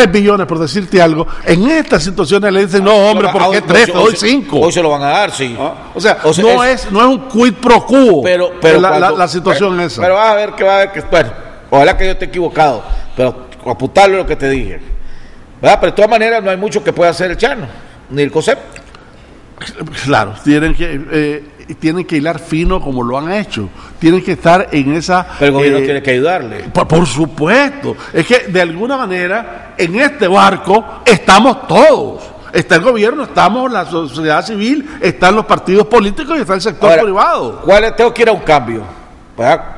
billones, por decirte algo, en estas situaciones le dicen, no, hombre, ¿por qué 3? Te doy 5. Hoy se lo van a dar, sí. O sea, no es un quid pro quo, pero la situación esa. Pero vas a ver que bueno, ojalá que yo esté equivocado, pero apuntarle lo que te dije, ¿verdad? Pero de todas maneras no hay mucho que pueda hacer el Chano, ni el COSEP. Claro, tienen que hilar fino como lo han hecho, tienen que estar en esa... Pero el gobierno tiene que ayudarle. Por supuesto, es que de alguna manera en este barco estamos todos. Está el gobierno, estamos la sociedad civil, están los partidos políticos y está el sector privado. Tengo que ir a un cambio, ¿verdad?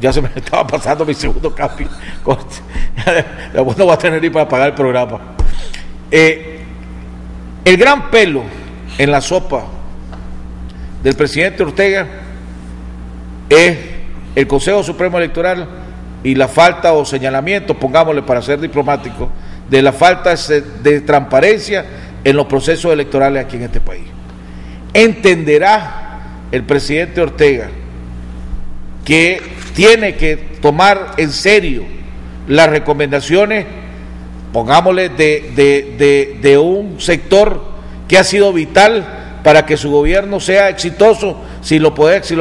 Ya se me estaba pasando mi segundo cambio. No voy a tener ni para pagar el programa. El gran pelo en la sopa del presidente Ortega es el Consejo Supremo Electoral y la falta o señalamiento, pongámosle para ser diplomático, de la falta de transparencia en los procesos electorales aquí en este país. Entenderá el presidente Ortega que tiene que tomar en serio las recomendaciones, pongámosle, de un sector que ha sido vital para que su gobierno sea exitoso, si lo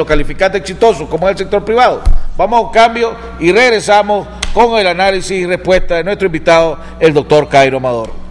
calificas de exitoso, como es el sector privado. Vamos a un cambio y regresamos con el análisis y respuesta de nuestro invitado, el doctor Cairo Amador.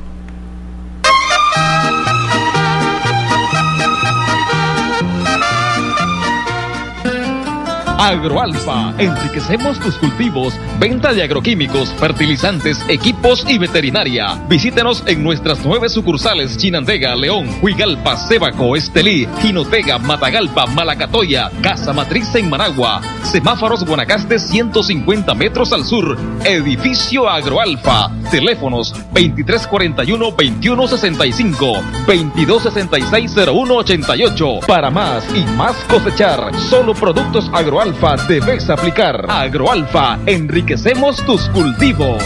Agroalfa, enriquecemos tus cultivos. Venta de agroquímicos, fertilizantes, equipos y veterinaria. Visítenos en nuestras 9 sucursales: Chinandega, León, Huigalpa, Sébaco, Estelí, Jinotega, Matagalpa, Malacatoya, Casa Matriz en Managua. Semáforos Guanacaste, 150 metros al sur. Edificio Agroalfa. Teléfonos 2341-2165, 2266-0188. Para más y más cosechar, solo productos Agroalfa debes aplicar. Agroalfa, enriquecemos tus cultivos.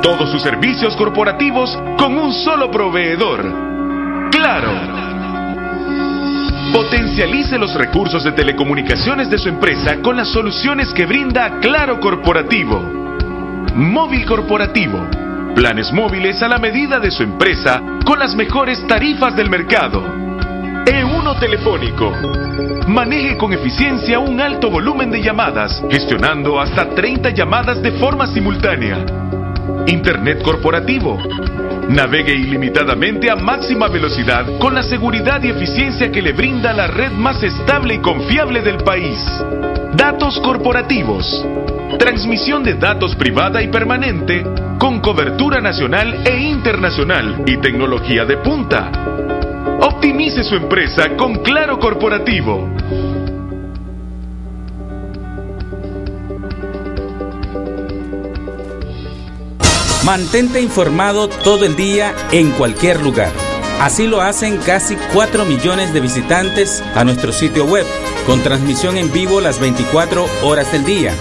Todos sus servicios corporativos con un solo proveedor. Claro. Potencialice los recursos de telecomunicaciones de su empresa con las soluciones que brinda Claro Corporativo. Móvil corporativo. Planes móviles a la medida de su empresa con las mejores tarifas del mercado. E1 Telefónico. Maneje con eficiencia un alto volumen de llamadas, gestionando hasta 30 llamadas de forma simultánea. Internet corporativo. Navegue ilimitadamente a máxima velocidad con la seguridad y eficiencia que le brinda la red más estable y confiable del país. Datos corporativos. Transmisión de datos privada y permanente con cobertura nacional e internacional y tecnología de punta. Optimice su empresa con Claro Corporativo. Mantente informado todo el día en cualquier lugar. Así lo hacen casi 4 millones de visitantes a nuestro sitio web, con transmisión en vivo las 24 horas del día,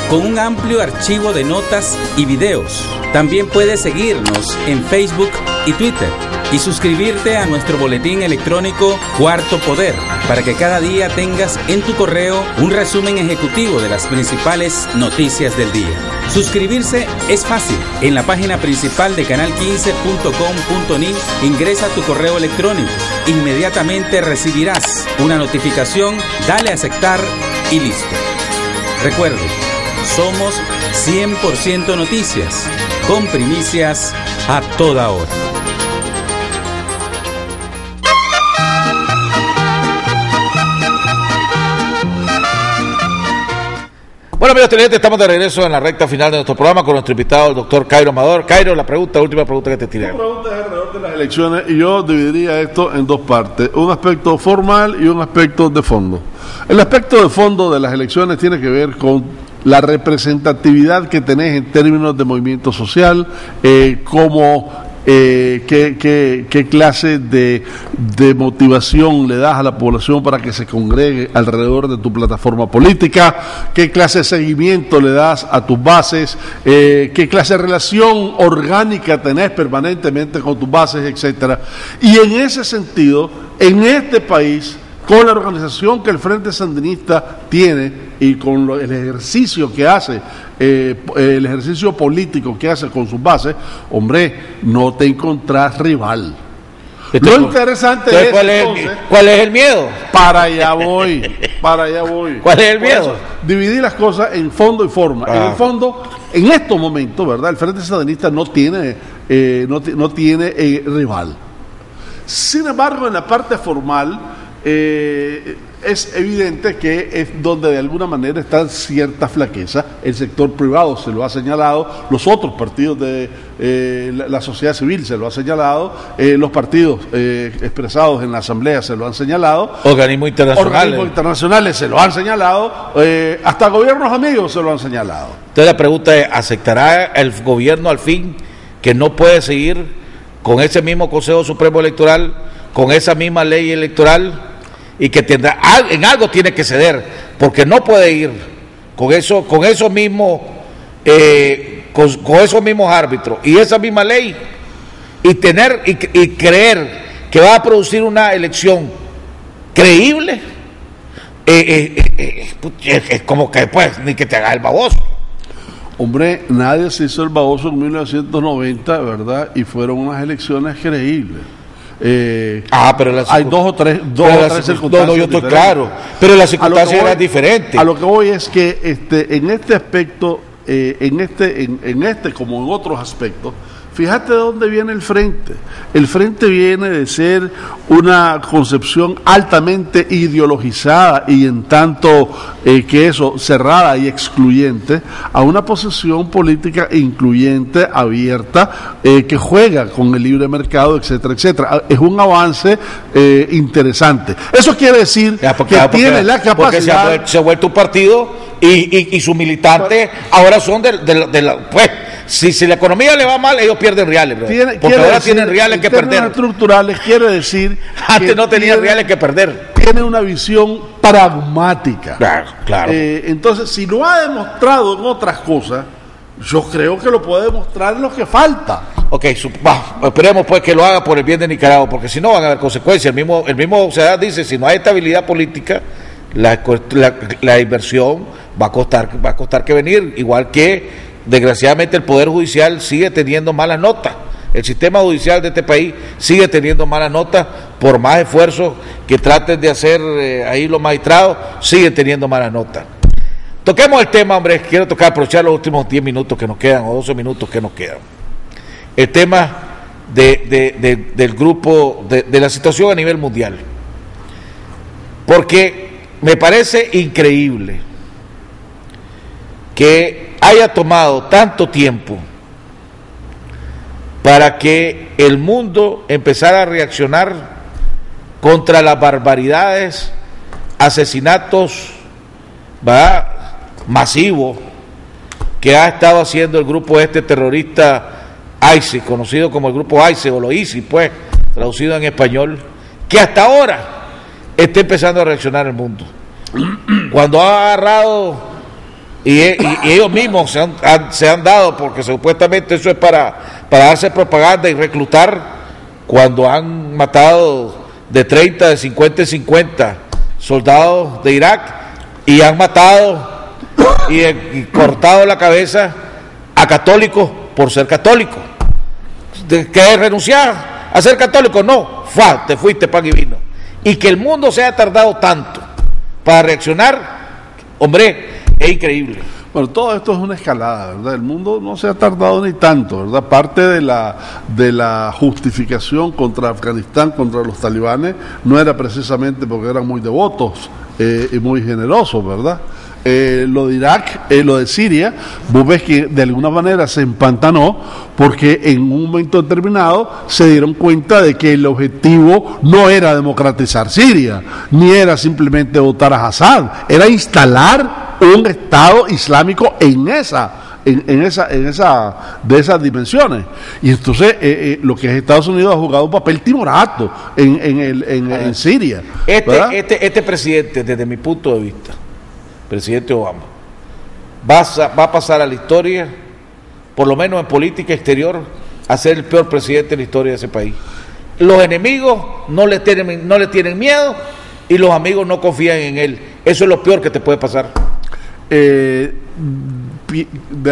con un amplio archivo de notas y videos. También puedes seguirnos en Facebook y Twitter y suscribirte a nuestro boletín electrónico Cuarto Poder para que cada día tengas en tu correo un resumen ejecutivo de las principales noticias del día. Suscribirse es fácil. En la página principal de canal15.com.ni ingresa tu correo electrónico. Inmediatamente recibirás una notificación, dale a aceptar y listo. Recuerde, somos 100% noticias, con primicias a toda hora. Bueno, amigos televidentes, estamos de regreso en la recta final de nuestro programa con nuestro invitado, el doctor Cairo Amador. Cairo, la última pregunta que te tiré. La pregunta es alrededor de las elecciones y yo dividiría esto en dos partes, un aspecto formal y un aspecto de fondo. El aspecto de fondo de las elecciones tiene que ver con la representatividad que tenés en términos de movimiento social, qué clase de motivación le das a la población para que se congregue alrededor de tu plataforma política, qué clase de seguimiento le das a tus bases, qué clase de relación orgánica tenés permanentemente con tus bases, etcétera. Y en ese sentido, en este país, con la organización que el Frente Sandinista tiene y con el ejercicio que hace, el ejercicio político que hace con sus bases, hombre, no te encontrás rival. Lo interesante es, ¿cuál es el miedo? Para allá voy. ¿Cuál es el miedo? Dividir las cosas en fondo y forma. En el fondo, en estos momentos, ¿verdad? El Frente Sandinista no tiene rival. Sin embargo, en la parte formal, es evidente que es donde de alguna manera está cierta flaqueza. El sector privado se lo ha señalado, los otros partidos de la sociedad civil se lo ha señalado, los partidos expresados en la asamblea se lo han señalado, organismos internacionales se lo han señalado, hasta gobiernos amigos se lo han señalado. Entonces la pregunta es, ¿aceptará el gobierno al fin que no puede seguir con ese mismo Consejo Supremo Electoral, con esa misma ley electoral, y que tendrá en algo tiene que ceder, porque no puede ir con esos mismos árbitros y esa misma ley y creer que va a producir una elección creíble? Es como que pues ni que te haga el baboso. Hombre, nadie se hizo el baboso en 1990, ¿verdad? Y fueron unas elecciones creíbles. Pero hay dos o tres circunstancias. No, yo estoy claro, pero las circunstancias eran diferentes. A lo que voy es que en este aspecto, en este como en otros aspectos, fíjate de dónde viene el Frente. El Frente viene de ser una concepción altamente ideologizada y en tanto que eso, cerrada y excluyente, a una posición política incluyente, abierta, que juega con el libre mercado, etcétera, etcétera. Es un avance interesante. Eso quiere decir que tiene la capacidad... Porque se ha vuelto un partido y sus militantes ahora son de la... Pues, si la economía le va mal, ellos pierden reales, porque ahora tienen reales que perder. Estructurales quiere decir antes no tenían reales que perder. Tiene una visión pragmática. Claro. Entonces, si lo ha demostrado en otras cosas, yo creo que lo puede demostrar en lo que falta. Ok, esperemos pues que lo haga por el bien de Nicaragua, porque si no van a haber consecuencias. El mismo Sedad dice, si no hay estabilidad política, la inversión va a costar que venir, igual que desgraciadamente el Poder Judicial sigue teniendo malas notas. El sistema judicial de este país sigue teniendo malas notas, por más esfuerzos que traten de hacer ahí los magistrados, siguen teniendo malas notas. Toquemos el tema, hombre, quiero aprovechar los últimos 10 minutos que nos quedan, o 12 minutos que nos quedan. El tema del grupo, de la situación a nivel mundial. Porque me parece increíble que haya tomado tanto tiempo para que el mundo empezara a reaccionar contra las barbaridades, asesinatos masivos que ha estado haciendo el grupo terrorista ISIS, conocido como el grupo ISIS o los ISIS, pues, traducido en español, que hasta ahora está empezando a reaccionar el mundo. Cuando ha agarrado, y ellos mismos se han dado, porque supuestamente eso es para darse propaganda y reclutar, cuando han matado de 30, de 50 en 50 soldados de Irak, y han matado y cortado la cabeza a católicos por ser católicos. ¿Qué renunciar a ser católico? No, te fuiste pan y vino. Y que el mundo se haya tardado tanto para reaccionar, hombre, es increíble. Bueno, todo esto es una escalada, ¿verdad? El mundo no se ha tardado ni tanto, ¿verdad? Parte de la justificación contra Afganistán, contra los talibanes, no era precisamente porque eran muy devotos y muy generosos, ¿verdad? Lo de Irak, lo de Siria, vos ves que de alguna manera se empantanó porque en un momento determinado se dieron cuenta de que el objetivo no era democratizar Siria, ni era simplemente votar a Assad, era instalar un Estado islámico de esas dimensiones. Y entonces lo que es Estados Unidos ha jugado un papel timorato en Siria. Este presidente, desde mi punto de vista, presidente Obama, va a pasar a la historia, por lo menos en política exterior, a ser el peor presidente en la historia de ese país. Los enemigos no le tienen miedo y los amigos no confían en él. Eso es lo peor que te puede pasar. De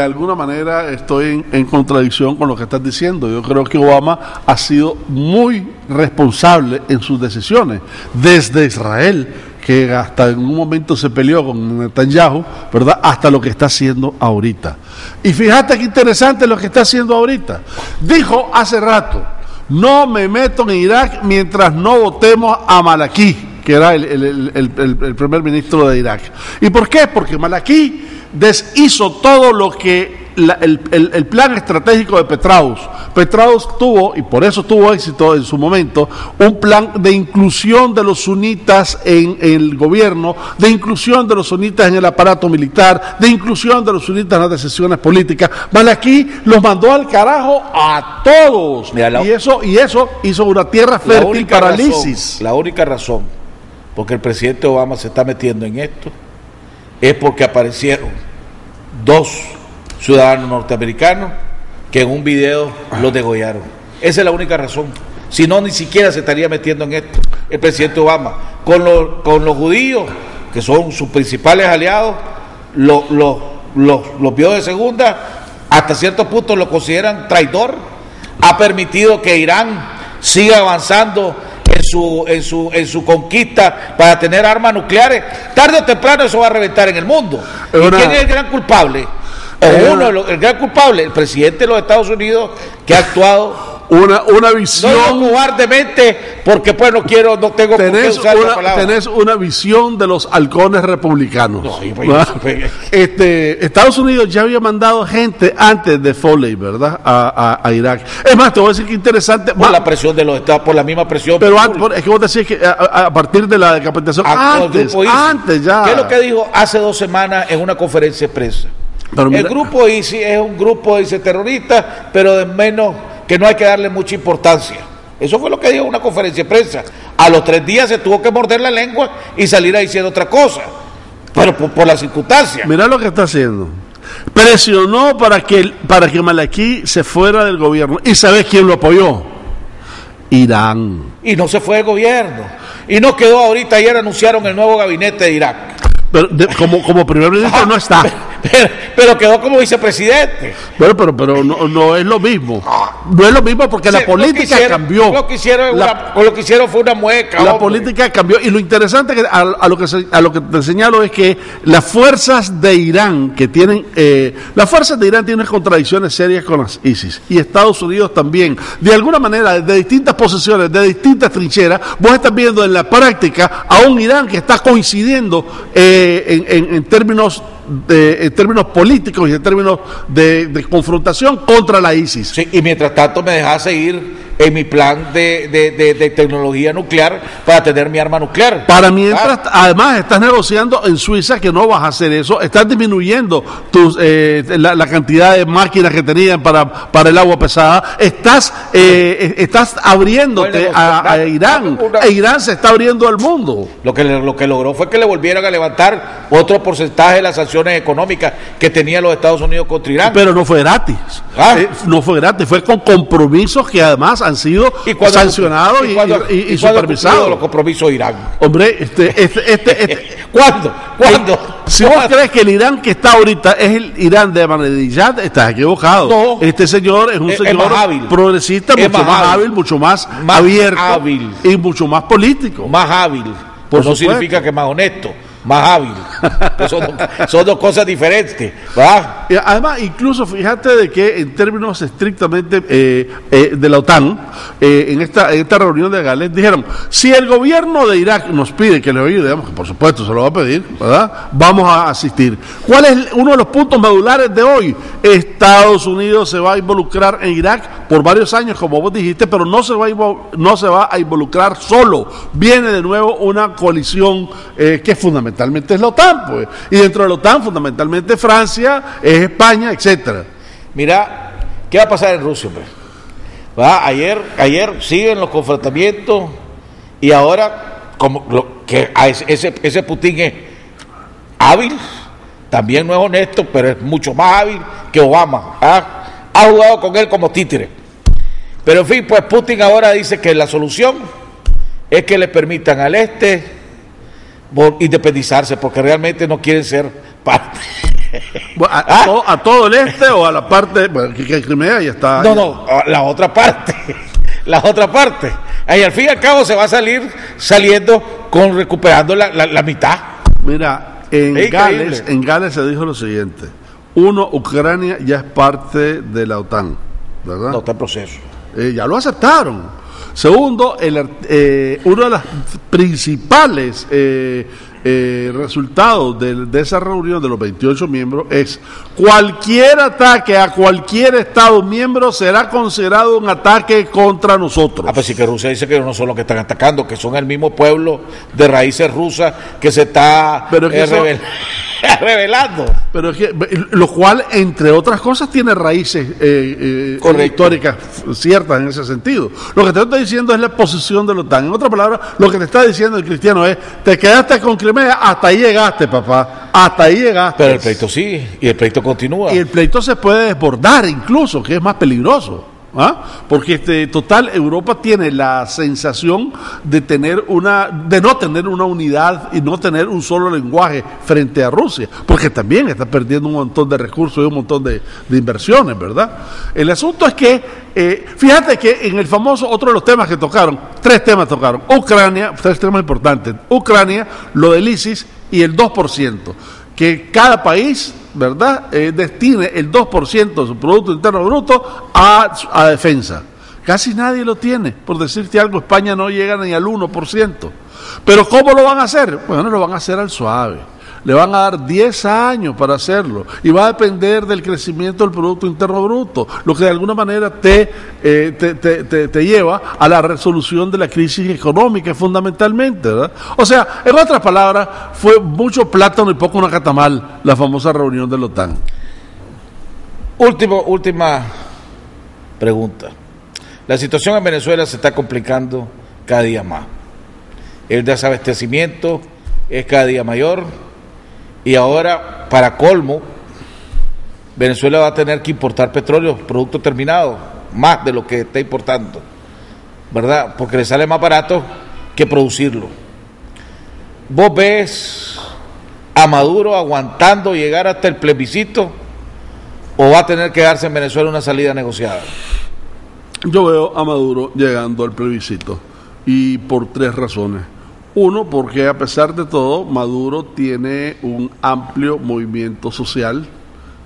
alguna manera estoy en contradicción con lo que estás diciendo. Yo creo que Obama ha sido muy responsable en sus decisiones, desde Israel, que hasta en un momento se peleó con Netanyahu, ¿verdad?, hasta lo que está haciendo ahorita. Y fíjate qué interesante lo que está haciendo ahorita. Dijo hace rato: no me meto en Irak mientras no votemos a Malaki, que era el primer ministro de Irak. ¿Y por qué? Porque Malaki deshizo todo lo que el plan estratégico de Petraeus. Petraeus tuvo, y por eso tuvo éxito en su momento, un plan de inclusión de los sunitas en el gobierno, de inclusión de los sunitas en el aparato militar, de inclusión de los sunitas en las decisiones políticas. Malaki los mandó al carajo a todos. Mira, y eso hizo una tierra fértil para ISIS. La única razón porque el presidente Obama se está metiendo en esto es porque aparecieron 2 ciudadanos norteamericanos que en un video los degollaron. Esa es la única razón. Si no, ni siquiera se estaría metiendo en esto el presidente Obama. Con los judíos, que son sus principales aliados, los vio de segunda, hasta cierto punto lo consideran traidor. Ha permitido que Irán siga avanzando en su conquista para tener armas nucleares. Tarde o temprano eso va a reventar en el mundo. ¿Y quién es el gran culpable? El gran culpable, el presidente de los Estados Unidos, que ha actuado una visión, no cobardemente, porque pues no tengo por qué usar la palabra. Tenés una visión de los halcones republicanos. Estados Unidos ya había mandado gente antes de Foley, ¿verdad?, a Irak. Es más, te voy a decir que interesante, por la presión de los Estados, por la misma presión. Pero es que vos decís que a partir de la decapitación, antes ya. ¿Qué es lo que dijo hace 2 semanas en una conferencia de prensa? El grupo ISIS es un grupo terrorista, pero de menos, que no hay que darle mucha importancia. Eso fue lo que dijo en una conferencia de prensa. A los 3 días se tuvo que morder la lengua y salir a diciendo otra cosa, pero por las circunstancias. Mirá lo que está haciendo. Presionó para que Malaki se fuera del gobierno. ¿Y sabes quién lo apoyó? Irán. Y no se fue del gobierno. Y no quedó ahorita, ayer anunciaron el nuevo gabinete de Irak. Pero como primer ministro no está. Pero quedó como vicepresidente. Bueno, pero no es lo mismo. No es lo mismo porque la política cambió. Lo que hicieron fue una mueca. La política cambió. Y lo interesante que a lo que te señalo es que las fuerzas de Irán tienen unas contradicciones serias con las ISIS. Y Estados Unidos también. De alguna manera, de distintas posiciones, de distintas trincheras, vos estás viendo en la práctica a un Irán que está coincidiendo en términos políticos y en términos de confrontación contra la ISIS. Sí, y mientras tanto me deja seguir en mi plan de tecnología nuclear para tener mi arma nuclear. Para mientras, además, estás negociando en Suiza que no vas a hacer eso, estás disminuyendo la cantidad de máquinas que tenían para el agua pesada, estás abriéndote a Irán, e Irán se está abriendo al mundo. Lo que logró fue que le volvieran a levantar otro porcentaje de las sanciones económicas que tenía los Estados Unidos contra Irán. Pero no fue gratis. No fue gratis, fue con compromisos que además han sido sancionados y supervisados. Los compromisos de Irán. Hombre, ¿Cuándo? Si vos crees que el Irán que está ahorita es el Irán de Ahmadinejad, estás equivocado. No. Este señor es un señor progresista, mucho más hábil, mucho más abierto y mucho más político. Más hábil. Pues no significa que más honesto. Más hábil. Son dos cosas diferentes, ¿verdad? Además, incluso fíjate de que en términos estrictamente de la OTAN, en esta reunión de Gales, dijeron, si el gobierno de Irak nos pide que le ayudemos, que por supuesto se lo va a pedir, ¿verdad? Vamos a asistir. ¿Cuál es uno de los puntos medulares de hoy? Estados Unidos se va a involucrar en Irak por varios años, como vos dijiste, pero no se va a involucrar solo. Viene de nuevo una coalición que fundamentalmente es la OTAN, pues, y dentro de la OTAN fundamentalmente Francia, es España, etcétera. Mira, ¿qué va a pasar en Rusia, hombre? Ayer siguen los confrontamientos y ahora ese Putin es hábil, también no es honesto, pero es mucho más hábil que Obama. Ha jugado con él como títere. Pero en fin, pues Putin ahora dice que la solución es que le permitan al independizarse, porque realmente no quieren ser parte. ¿A todo el este o a la parte que Crimea ya está? No, la otra parte. Y al fin y al cabo se va a saliendo recuperando la mitad. Mira, en Gales se dijo lo siguiente: uno, Ucrania ya es parte de la OTAN, ¿verdad? No, está en proceso. Ya lo aceptaron. Segundo, uno de los principales resultados de esa reunión de los 28 miembros es: cualquier ataque a cualquier Estado miembro será considerado un ataque contra nosotros. Pues sí, que Rusia dice que no son los que están atacando, que son el mismo pueblo de raíces rusas que se está revelando. Pero es que, lo cual, entre otras cosas, tiene raíces históricas ciertas en ese sentido. Lo que te estoy diciendo es la posición de la OTAN. En otras palabras, lo que te está diciendo el cristiano es: te quedaste con Crimea, hasta ahí llegaste, papá, hasta ahí llegaste. Pero el pleito sigue, y el pleito continúa. Y el pleito se puede desbordar incluso, que es más peligroso. Porque total, Europa tiene la sensación de no tener una unidad y no tener un solo lenguaje frente a Rusia, porque también está perdiendo un montón de recursos y un montón de inversiones, ¿verdad? El asunto es que, fíjate que en el famoso, otro de los temas que tocaron, tres temas Ucrania, tres temas importantes: Ucrania, lo del ISIS y el 2%, que cada país, ¿verdad?, destine el 2% de su Producto Interno Bruto a defensa. Casi nadie lo tiene. Por decirte algo, España no llega ni al 1%. Pero ¿cómo lo van a hacer? Bueno, lo van a hacer al suave. Le van a dar 10 años para hacerlo, y va a depender del crecimiento del Producto Interno Bruto, lo que de alguna manera te lleva a la resolución de la crisis económica fundamentalmente, ¿verdad? O sea, en otras palabras, fue mucho plátano y poco nacatamal la famosa reunión de la OTAN. Última pregunta. La situación en Venezuela se está complicando cada día más. El desabastecimiento es cada día mayor. Y ahora, para colmo, Venezuela va a tener que importar petróleo, producto terminado, más de lo que está importando, ¿verdad? Porque le sale más barato que producirlo. ¿Vos ves a Maduro aguantando llegar hasta el plebiscito, o va a tener que darse en Venezuela una salida negociada? Yo veo a Maduro llegando al plebiscito, y por tres razones. Uno, porque a pesar de todo, Maduro tiene un amplio movimiento social,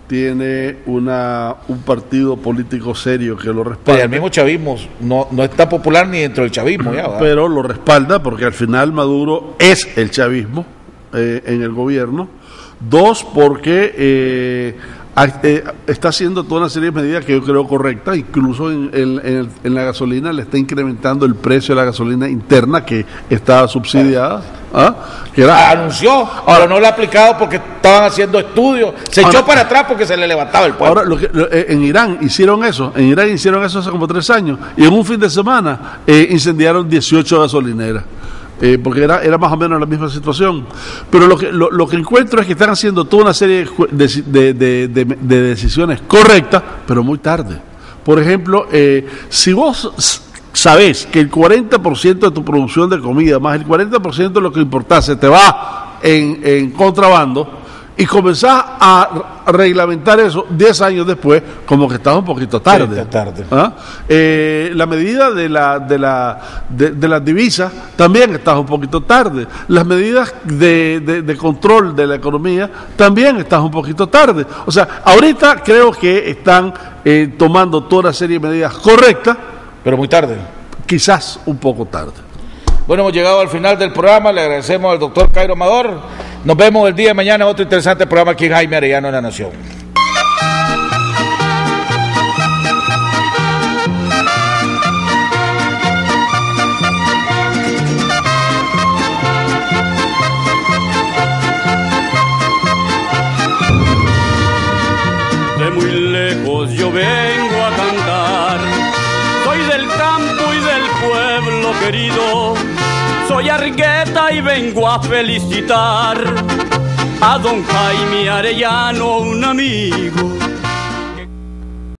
tiene un partido político serio que lo respalda. Pero el mismo chavismo no es tan popular ni dentro del chavismo ya, ¿verdad? Pero lo respalda, porque al final Maduro es el chavismo en el gobierno. Dos, porque está haciendo toda una serie de medidas que yo creo correctas, incluso en la gasolina le está incrementando el precio de la gasolina interna que estaba subsidiada. Que anunció, pero no lo ha aplicado porque estaban haciendo estudios, se echó para atrás porque se le levantaba el pueblo. Ahora, en Irán hicieron eso hace como 3 años, y en un fin de semana incendiaron 18 gasolineras. Porque era más o menos la misma situación. Pero lo que encuentro es que están haciendo toda una serie de decisiones correctas, pero muy tarde. Por ejemplo, si vos sabés que el 40% de tu producción de comida más el 40% de lo que importás se te va en contrabando, y comenzás a reglamentar eso 10 años después, como que estás un poquito tarde. La medida de las divisas también estás un poquito tarde. Las medidas de control de la economía también estás un poquito tarde. O sea, ahorita creo que están tomando toda una serie de medidas correctas, pero muy tarde. Quizás un poco tarde. Bueno, hemos llegado al final del programa. Le agradecemos al doctor Cairo Amador. Nos vemos el día de mañana en otro interesante programa aquí en Jaime Arellano en La Nación. De muy lejos yo vengo a cantar, soy del campo y del pueblo querido. Soy Argueta y vengo a felicitar a don Jaime Arellano, un amigo.